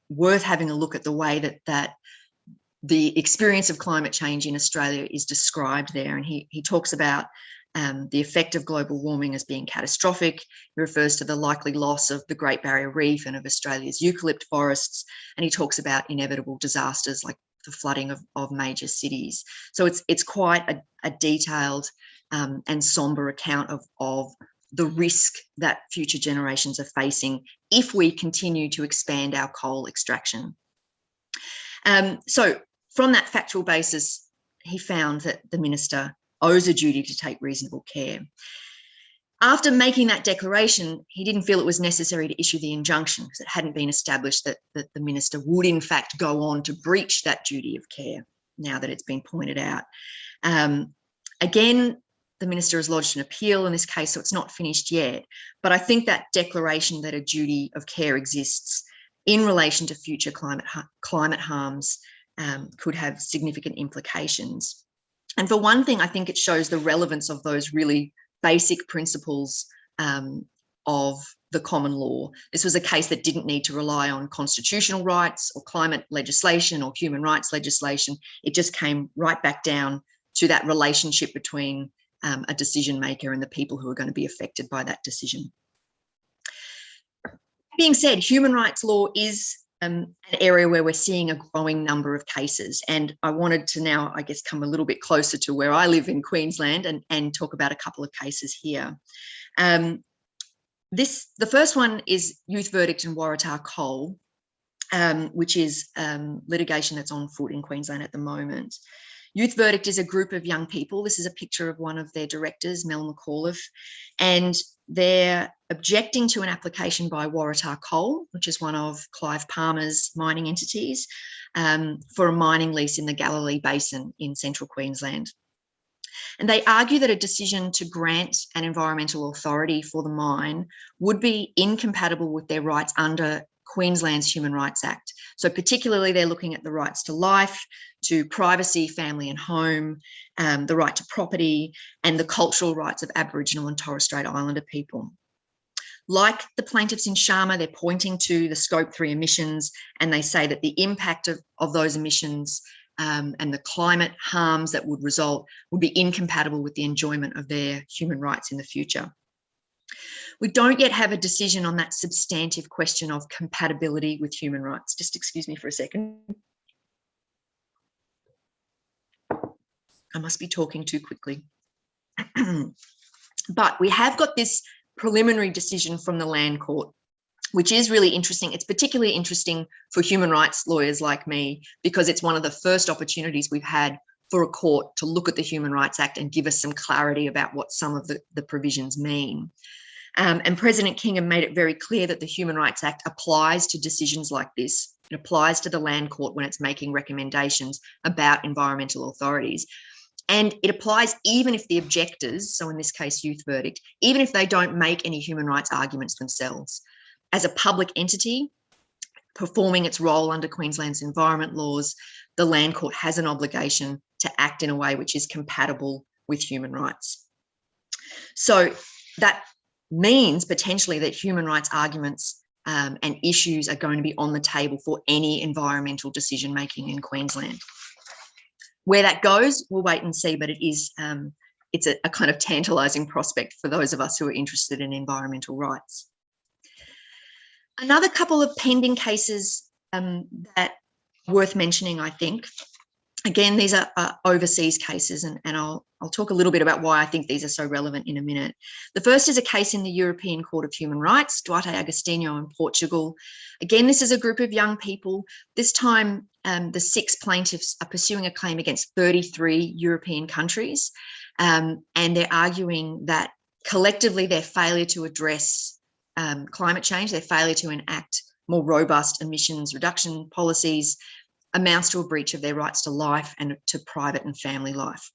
worth having a look at the way that the experience of climate change in Australia is described there. And he talks about the effect of global warming as being catastrophic. He refers to the likely loss of the Great Barrier Reef and of Australia's eucalypt forests. And he talks about inevitable disasters like the flooding of major cities. So it's quite a detailed and sombre account of the risk that future generations are facing if we continue to expand our coal extraction. So from that factual basis, he found that the minister owes a duty to take reasonable care. After making that declaration, he didn't feel it was necessary to issue the injunction because it hadn't been established that the minister would in fact go on to breach that duty of care now that it's been pointed out. Again, the minister has lodged an appeal in this case, so it's not finished yet. But I think that declaration that a duty of care exists in relation to future climate harms could have significant implications. And for one thing, I think it shows the relevance of those really basic principles of the common law. This was a case that didn't need to rely on constitutional rights or climate legislation or human rights legislation. It just came right back down to that relationship between a decision maker and the people who are going to be affected by that decision. That being said, human rights law is an area where we're seeing a growing number of cases. And I wanted to now, I guess, come a little bit closer to where I live in Queensland and talk about a couple of cases here. The first one is Youth Verdict and Waratah Coal, which is litigation that's on foot in Queensland at the moment. Youth Verdict is a group of young people. This is a picture of one of their directors, Mel McAuliffe, and they're objecting to an application by Waratah Coal, which is one of Clive Palmer's mining entities, for a mining lease in the Galilee Basin in central Queensland. And they argue that a decision to grant an environmental authority for the mine would be incompatible with their rights under Queensland's Human Rights Act. So particularly they're looking at the rights to life, to privacy, family and home, the right to property, and the cultural rights of Aboriginal and Torres Strait Islander people. Like the plaintiffs in Sharma, they're pointing to the Scope 3 emissions, and they say that the impact of those emissions and the climate harms that would result would be incompatible with the enjoyment of their human rights in the future. We don't yet have a decision on that substantive question of compatibility with human rights. Just excuse me for a second. I must be talking too quickly. But we have got this preliminary decision from the Land Court, which is really interesting. It's particularly interesting for human rights lawyers like me, because it's one of the first opportunities we've had for a court to look at the Human Rights Act and give us some clarity about what some of the provisions mean. And President Kingham made it very clear that the Human Rights Act applies to decisions like this. It applies to the Land Court when it's making recommendations about environmental authorities. And it applies even if the objectors, so in this case, Youth Verdict, even if they don't make any human rights arguments themselves. As a public entity performing its role under Queensland's environment laws, the Land Court has an obligation to act in a way which is compatible with human rights. So that means potentially that human rights arguments and issues are going to be on the table for any environmental decision making in Queensland. Where that goes, we'll wait and see, but it is it's a kind of tantalising prospect for those of us who are interested in environmental rights. Another couple of pending cases that are worth mentioning, I think. Again, these are overseas cases, and I'll talk a little bit about why I think these are so relevant in a minute. The first is a case in the European Court of Human Rights, Duarte Agostinho in Portugal. Again, this is a group of young people. This time, the 6 plaintiffs are pursuing a claim against 33 European countries, and they're arguing that collectively their failure to address climate change, their failure to enact more robust emissions reduction policies, amounts to a breach of their rights to life and to private and family life.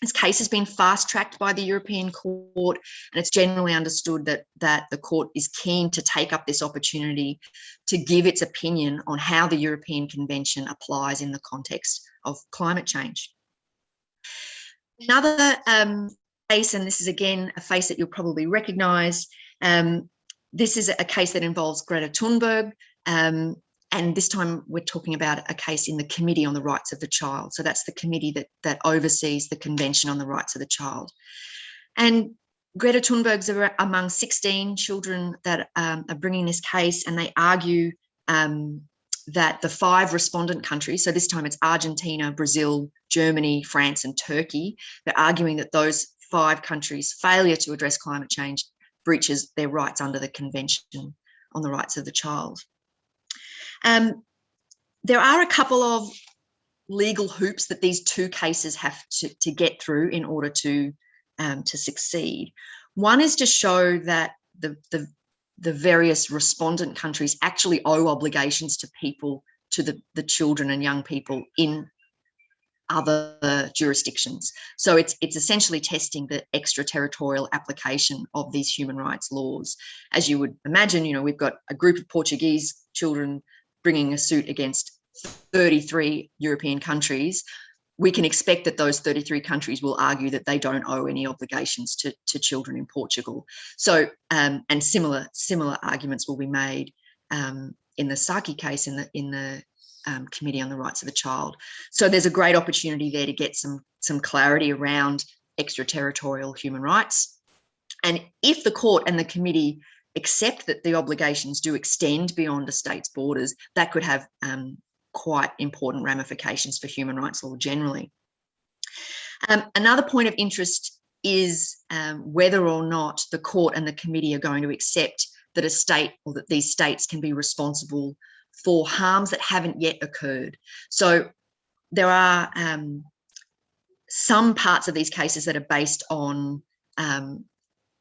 This case has been fast-tracked by the European Court, and it's generally understood that the court is keen to take up this opportunity to give its opinion on how the European Convention applies in the context of climate change. Another case, and this is again a face that you'll probably recognise, this is a case that involves Greta Thunberg, and this time we're talking about a case in the Committee on the Rights of the Child. So that's the committee that oversees the Convention on the Rights of the Child. And Greta Thunberg's among 16 children that are bringing this case, and they argue that the 5 respondent countries, so this time it's Argentina, Brazil, Germany, France and Turkey, they're arguing that those 5 countries' failure to address climate change breaches their rights under the Convention on the Rights of the Child. There are a couple of legal hoops that these 2 cases have to get through in order to succeed. One is to show that the various respondent countries actually owe obligations to people, to the children and young people in other jurisdictions. So it's essentially testing the extraterritorial application of these human rights laws. As you would imagine, you know, we've got a group of Portuguese children bringing a suit against 33 European countries. We can expect that those 33 countries will argue that they don't owe any obligations to children in Portugal. So, and similar arguments will be made in the Sackett case in the Committee on the Rights of the Child. So there's a great opportunity there to get some clarity around extraterritorial human rights. And if the court and the committee accept that the obligations do extend beyond a state's borders, that could have quite important ramifications for human rights law generally. Another point of interest is whether or not the court and the committee are going to accept that a state, or that these states can be responsible for harms that haven't yet occurred. So there are some parts of these cases that are based on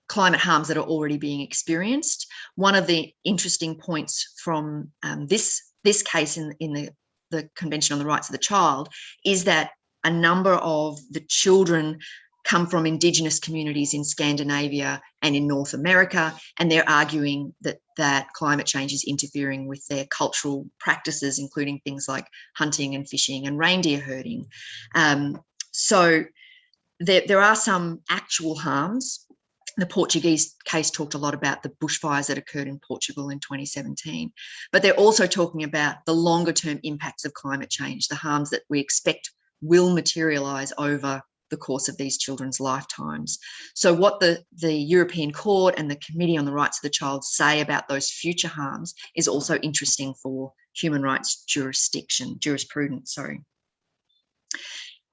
climate harms that are already being experienced. One of the interesting points from this case in the Convention on the Rights of the Child is that a number of the children come from Indigenous communities in Scandinavia and in North America, and they're arguing that climate change is interfering with their cultural practices, including things like hunting and fishing and reindeer herding. So there are some actual harms. The Portuguese case talked a lot about the bushfires that occurred in Portugal in 2017, but they're also talking about the longer term impacts of climate change, the harms that we expect will materialise over the course of these children's lifetimes. So what the European Court and the Committee on the Rights of the Child say about those future harms is also interesting for human rights jurisprudence.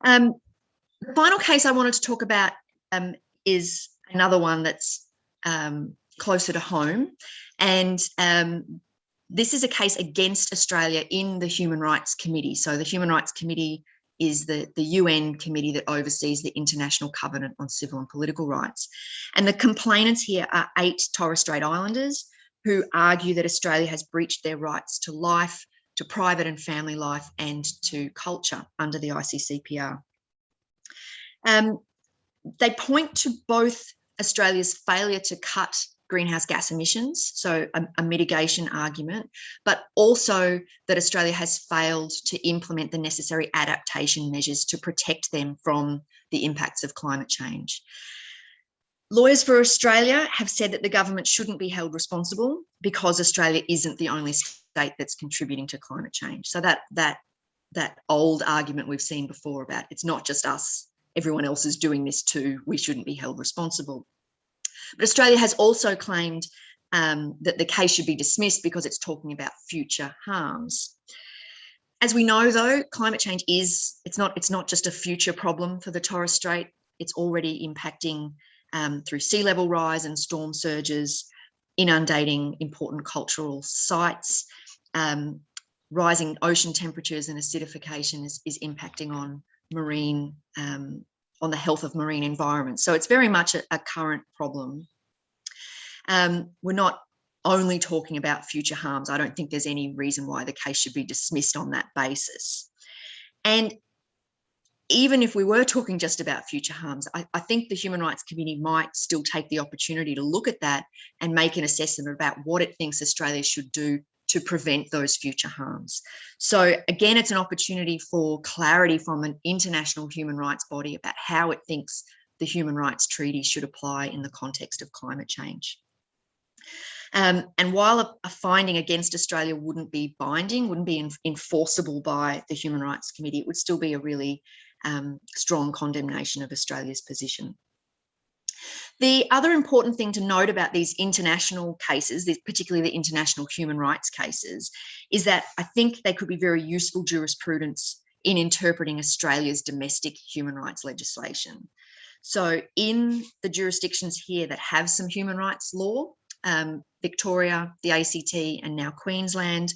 The final case I wanted to talk about is another one that's closer to home, and this is a case against Australia in the Human Rights Committee. So the Human Rights Committee is the UN committee that oversees the International Covenant on Civil and Political Rights. And the complainants here are 8 Torres Strait Islanders who argue that Australia has breached their rights to life, to private and family life, and to culture under the ICCPR. They point to both Australia's failure to cut greenhouse gas emissions, so a mitigation argument, but also that Australia has failed to implement the necessary adaptation measures to protect them from the impacts of climate change. Lawyers for Australia have said that the government shouldn't be held responsible because Australia isn't the only state that's contributing to climate change. So that old argument we've seen before about it's not just us, everyone else is doing this too, we shouldn't be held responsible. But Australia has also claimed that the case should be dismissed because it's talking about future harms. As we know, though, climate change it's not just a future problem for the Torres Strait. It's already impacting through sea level rise and storm surges, inundating important cultural sites. Rising ocean temperatures and acidification is impacting on marine on the health of marine environments. So it's very much a current problem. We're not only talking about future harms. I don't think there's any reason why the case should be dismissed on that basis. And even if we were talking just about future harms, I think the Human Rights Committee might still take the opportunity to look at that and make an assessment about what it thinks Australia should do to prevent those future harms. So again, it's an opportunity for clarity from an international human rights body about how it thinks the human rights treaty should apply in the context of climate change. And while a finding against Australia wouldn't be binding, wouldn't be enforceable by the Human Rights Committee, it would still be a really strong condemnation of Australia's position. The other important thing to note about these international cases, particularly the international human rights cases, is that I think they could be very useful jurisprudence in interpreting Australia's domestic human rights legislation. So in the jurisdictions here that have some human rights law, Victoria, the ACT, and now Queensland,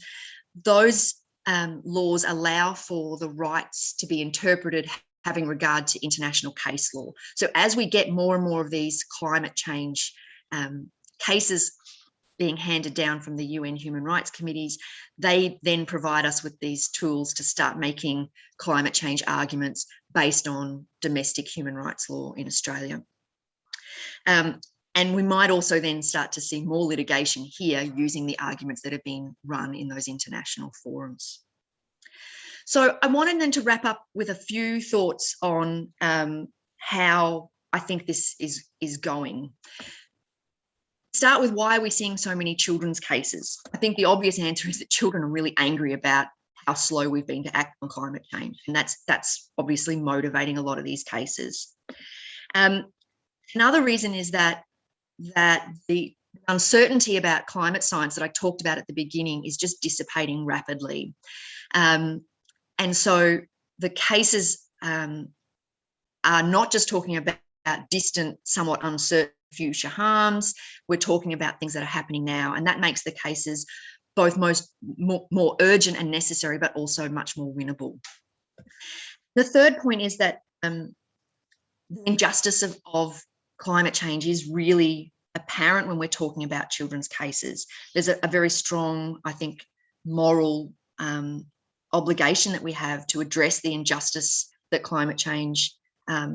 those laws allow for the rights to be interpreted having regard to international case law. So as we get more and more of these climate change cases being handed down from the UN Human Rights Committees, they then provide us with these tools to start making climate change arguments based on domestic human rights law in Australia. And we might also then start to see more litigation here using the arguments that have been run in those international forums. So I wanted then to wrap up with a few thoughts on how I think this is going. Start with why are we seeing so many children's cases? I think the obvious answer is that children are really angry about how slow we've been to act on climate change, and that's obviously motivating a lot of these cases. Another reason is that the uncertainty about climate science that I talked about at the beginning is just dissipating rapidly. And so the cases are not just talking about distant, somewhat uncertain future harms. We're talking about things that are happening now, and that makes the cases both more urgent and necessary, but also much more winnable. The third point is that the injustice of climate change is really apparent when we're talking about children's cases. There's a very strong, I think, moral obligation that we have to address the injustice that climate change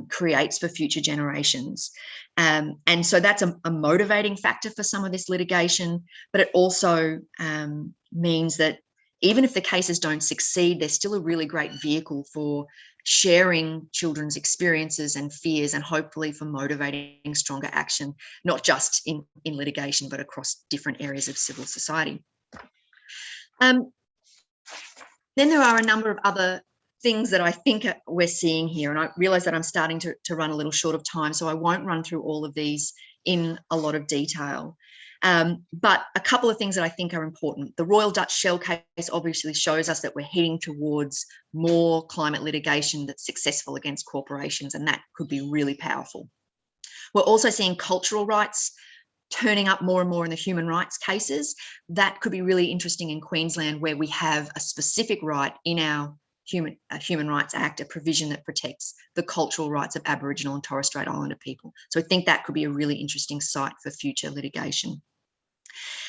creates for future generations. And so that's a motivating factor for some of this litigation, but it also means that even if the cases don't succeed, they're still a really great vehicle for sharing children's experiences and fears, and hopefully for motivating stronger action, not just in litigation, but across different areas of civil society. Then there are a number of other things that I think we're seeing here, and I realise that I'm starting to run a little short of time, so I won't run through all of these in a lot of detail. But a couple of things that I think are important. The Royal Dutch Shell case obviously shows us that we're heading towards more climate litigation that's successful against corporations, and that could be really powerful. We're also seeing cultural rights turning up more and more in the human rights cases. That could be really interesting in Queensland, where we have a specific right in our Human Rights Act, a provision that protects the cultural rights of Aboriginal and Torres Strait Islander people. So I think that could be a really interesting site for future litigation.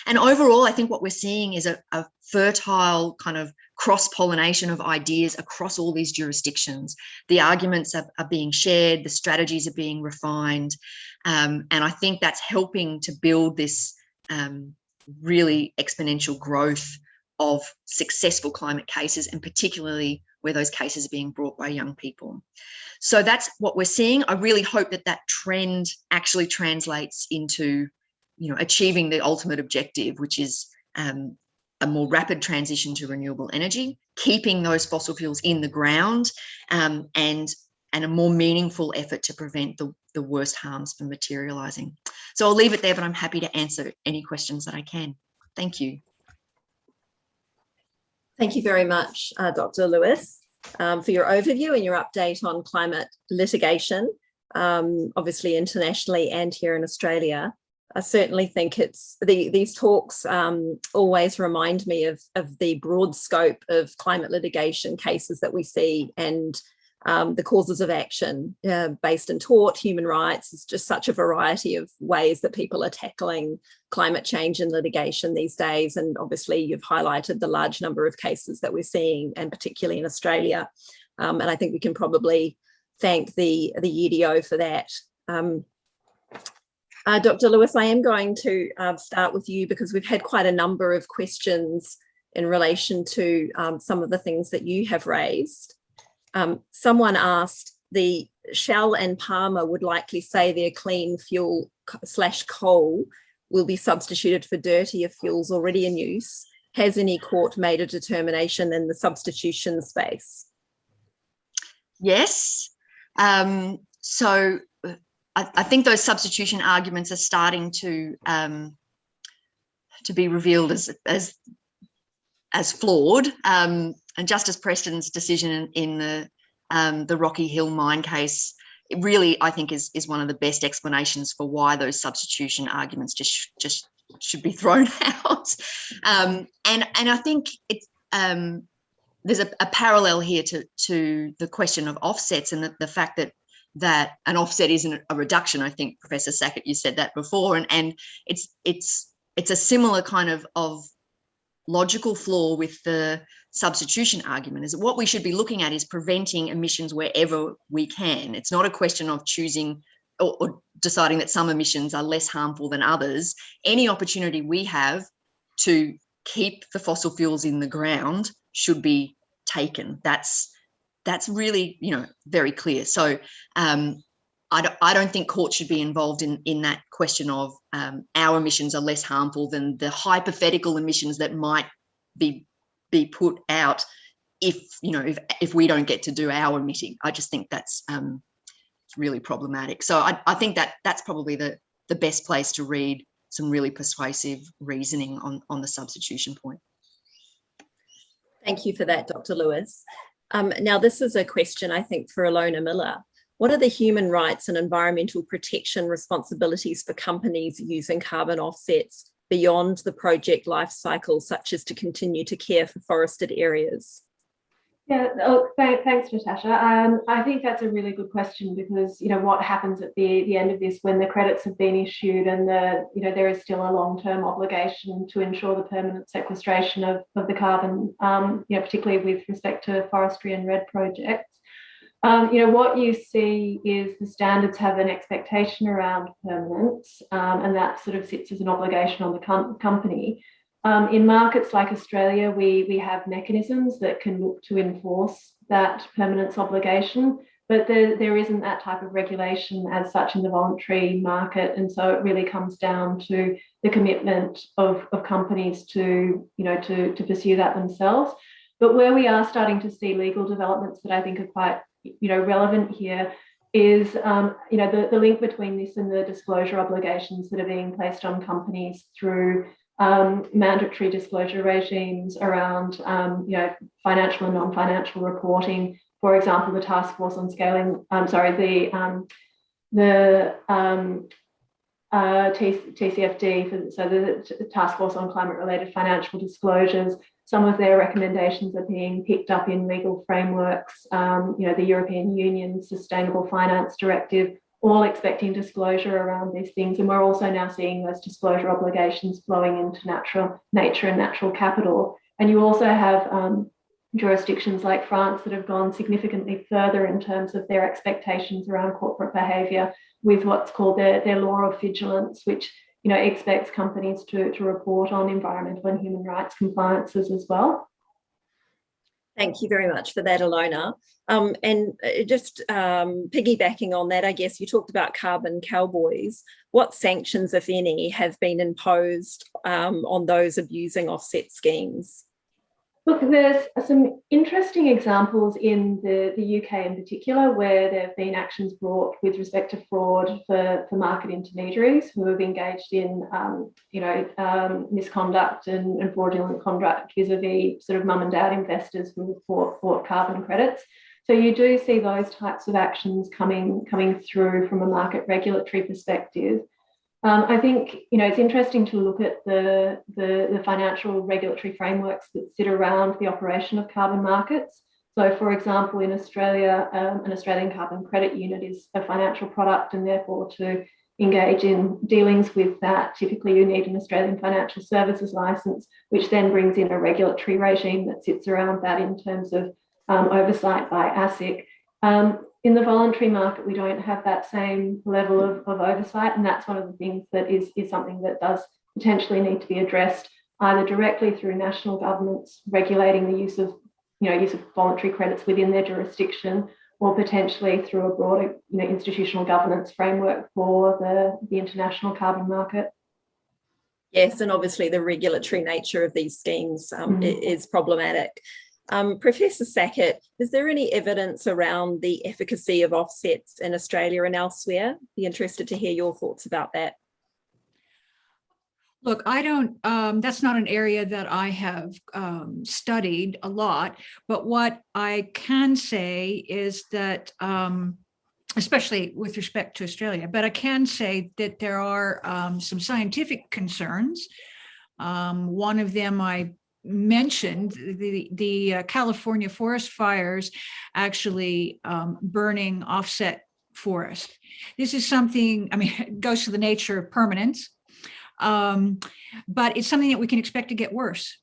And overall, I think what we're seeing is a fertile kind of cross-pollination of ideas across all these jurisdictions. The arguments are being shared, the strategies are being refined, and I think that's helping to build this really exponential growth of successful climate cases, and particularly where those cases are being brought by young people. So that's what we're seeing. I really hope that that trend actually translates into, achieving the ultimate objective, which is a more rapid transition to renewable energy, keeping those fossil fuels in the ground, and a more meaningful effort to prevent the worst harms from materialising. So I'll leave it there, but I'm happy to answer any questions that I can. Thank you. Thank you very much, Dr. Lewis, for your overview and your update on climate litigation, obviously internationally and here in Australia. I certainly think these talks always remind me of the broad scope of climate litigation cases that we see, and the causes of action based in tort, human rights. It's just such a variety of ways that people are tackling climate change and litigation these days. And obviously you've highlighted the large number of cases that we're seeing, and particularly in Australia. And I think we can probably thank the UDO for that. Dr. Lewis, I am going to start with you, because we've had quite a number of questions in relation to some of the things that you have raised. Someone asked, the Shell and Palmer would likely say their clean fuel / coal will be substituted for dirtier fuels already in use. Has any court made a determination in the substitution space? Yes. So I think those substitution arguments are starting to be revealed as flawed. And Justice Preston's decision in the Rocky Hill mine case, it really, I think, is one of the best explanations for why those substitution arguments just should be thrown out. And I think it's there's a parallel here to the question of offsets, and the fact that an offset isn't a reduction. I think, Professor Sackett, you said that before, and it's a similar kind of logical flaw with the substitution argument. Is that what we should be looking at is preventing emissions wherever we can. It's not a question of choosing or deciding that some emissions are less harmful than others. Any opportunity we have to keep the fossil fuels in the ground should be taken. That's really, very clear. So I don't think courts should be involved in that question of our emissions are less harmful than the hypothetical emissions that might be put out if we don't get to do our emitting. I just think that's really problematic. So I think that's probably the best place to read some really persuasive reasoning on the substitution point. Thank you for that, Dr. Lewis. Now, this is a question, I think, for Ilona Miller. What are the human rights and environmental protection responsibilities for companies using carbon offsets beyond the project life cycle, such as to continue to care for forested areas? Yeah, thanks, Natasha. I think that's a really good question, because what happens at the end of this when the credits have been issued and there is still a long-term obligation to ensure the permanent sequestration of the carbon, particularly with respect to forestry and RED projects. What you see is the standards have an expectation around permanence, and that sort of sits as an obligation on the company. In markets like Australia, we have mechanisms that can look to enforce that permanence obligation, but there isn't that type of regulation as such in the voluntary market. And so it really comes down to the commitment of companies to pursue that themselves. But where we are starting to see legal developments that I think are quite relevant here is the link between this and the disclosure obligations that are being placed on companies through mandatory disclosure regimes around financial and non-financial reporting. For example, the task force on scaling, TCFD, so the task force on climate-related financial disclosures. Some of their recommendations are being picked up in legal frameworks, the European Union Sustainable Finance Directive, all expecting disclosure around these things. And we're also now seeing those disclosure obligations flowing into nature and natural capital. And you also have jurisdictions like France that have gone significantly further in terms of their expectations around corporate behaviour with what's called their law of vigilance, which expects companies to report on environmental and human rights compliances as well. Thank you very much for that, Ilona. And just piggybacking on that, I guess you talked about carbon cowboys. What sanctions, if any, have been imposed on those abusing offset schemes? Look, there's some interesting examples in the UK in particular where there have been actions brought with respect to fraud for market intermediaries who have engaged in misconduct and fraudulent conduct vis-a-vis sort of mum and dad investors who have bought carbon credits. So you do see those types of actions coming through from a market regulatory perspective. I think it's interesting to look at the financial regulatory frameworks that sit around the operation of carbon markets. So, for example, in Australia, an Australian carbon credit unit is a financial product, and therefore to engage in dealings with that, typically you need an Australian financial services licence, which then brings in a regulatory regime that sits around that in terms of oversight by ASIC. In the voluntary market, we don't have that same level of oversight, and that's one of the things that is something that does potentially need to be addressed either directly through national governments regulating the use of voluntary credits within their jurisdiction, or potentially through a broader institutional governance framework for the international carbon market. Yes, and obviously the regulatory nature of these schemes is problematic. Professor Sackett, is there any evidence around the efficacy of offsets in Australia and elsewhere? Be interested to hear your thoughts about that. Look, I don't, that's not an area that I have studied a lot, but what I can say is that, especially with respect to Australia, but I can say that there are some scientific concerns. One of them I mentioned, the California forest fires actually burning offset forest. This is something, it goes to the nature of permanence, but it's something that we can expect to get worse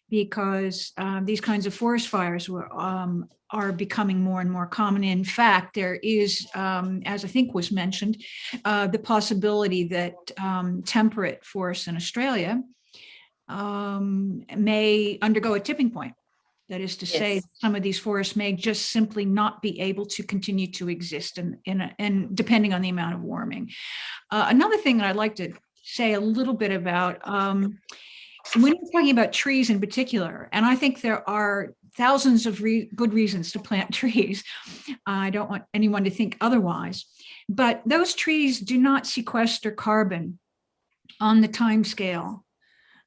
because these kinds of forest fires are becoming more and more common. In fact, there is, as I think was mentioned, the possibility that temperate forests in Australia may undergo a tipping point. That is to say, some of these forests may just simply not be able to continue to exist, and depending on the amount of warming. Another thing that I'd like to say a little bit about, when you're talking about trees in particular, and I think there are thousands of good reasons to plant trees. I don't want anyone to think otherwise, but those trees do not sequester carbon on the time scale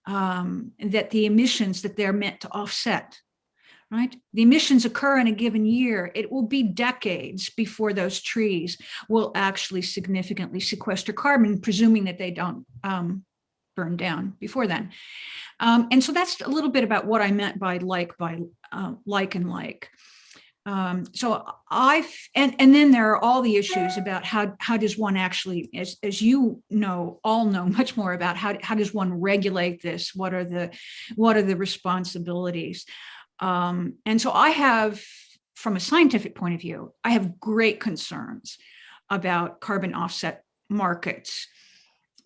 that the emissions that they're meant to offset, right? The emissions occur in a given year. It will be decades before those trees will actually significantly sequester carbon, presuming that they don't burn down before then. And so that's a little bit about what I meant by like and like. So and then there are all the issues about how does one actually, as you all know much more about, how does one regulate this? What are the responsibilities? And so I have from a scientific point of view, I have great concerns about carbon offset markets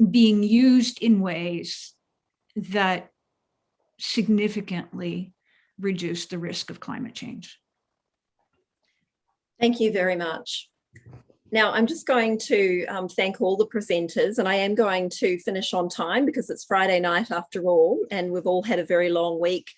being used in ways that significantly reduce the risk of climate change. Thank you very much. Now, I'm just going to thank all the presenters, and I am going to finish on time because it's Friday night after all, and we've all had a very long week.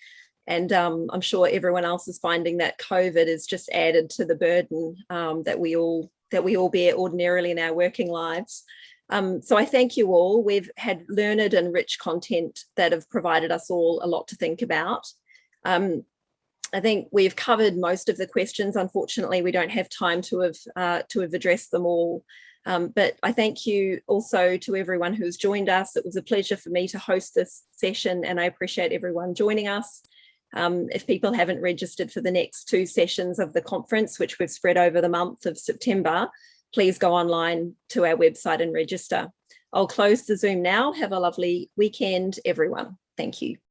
And I'm sure everyone else is finding that COVID has just added to the burden that we all bear ordinarily in our working lives. So I thank you all. We've had learned and rich content that have provided us all a lot to think about. I think we've covered most of the questions. Unfortunately, we don't have time to have addressed them all. But I thank you also to everyone who's joined us. It was a pleasure for me to host this session, and I appreciate everyone joining us. If people haven't registered for the next 2 sessions of the conference, which we've spread over the month of September, please go online to our website and register. I'll close the Zoom now. Have a lovely weekend, everyone. Thank you.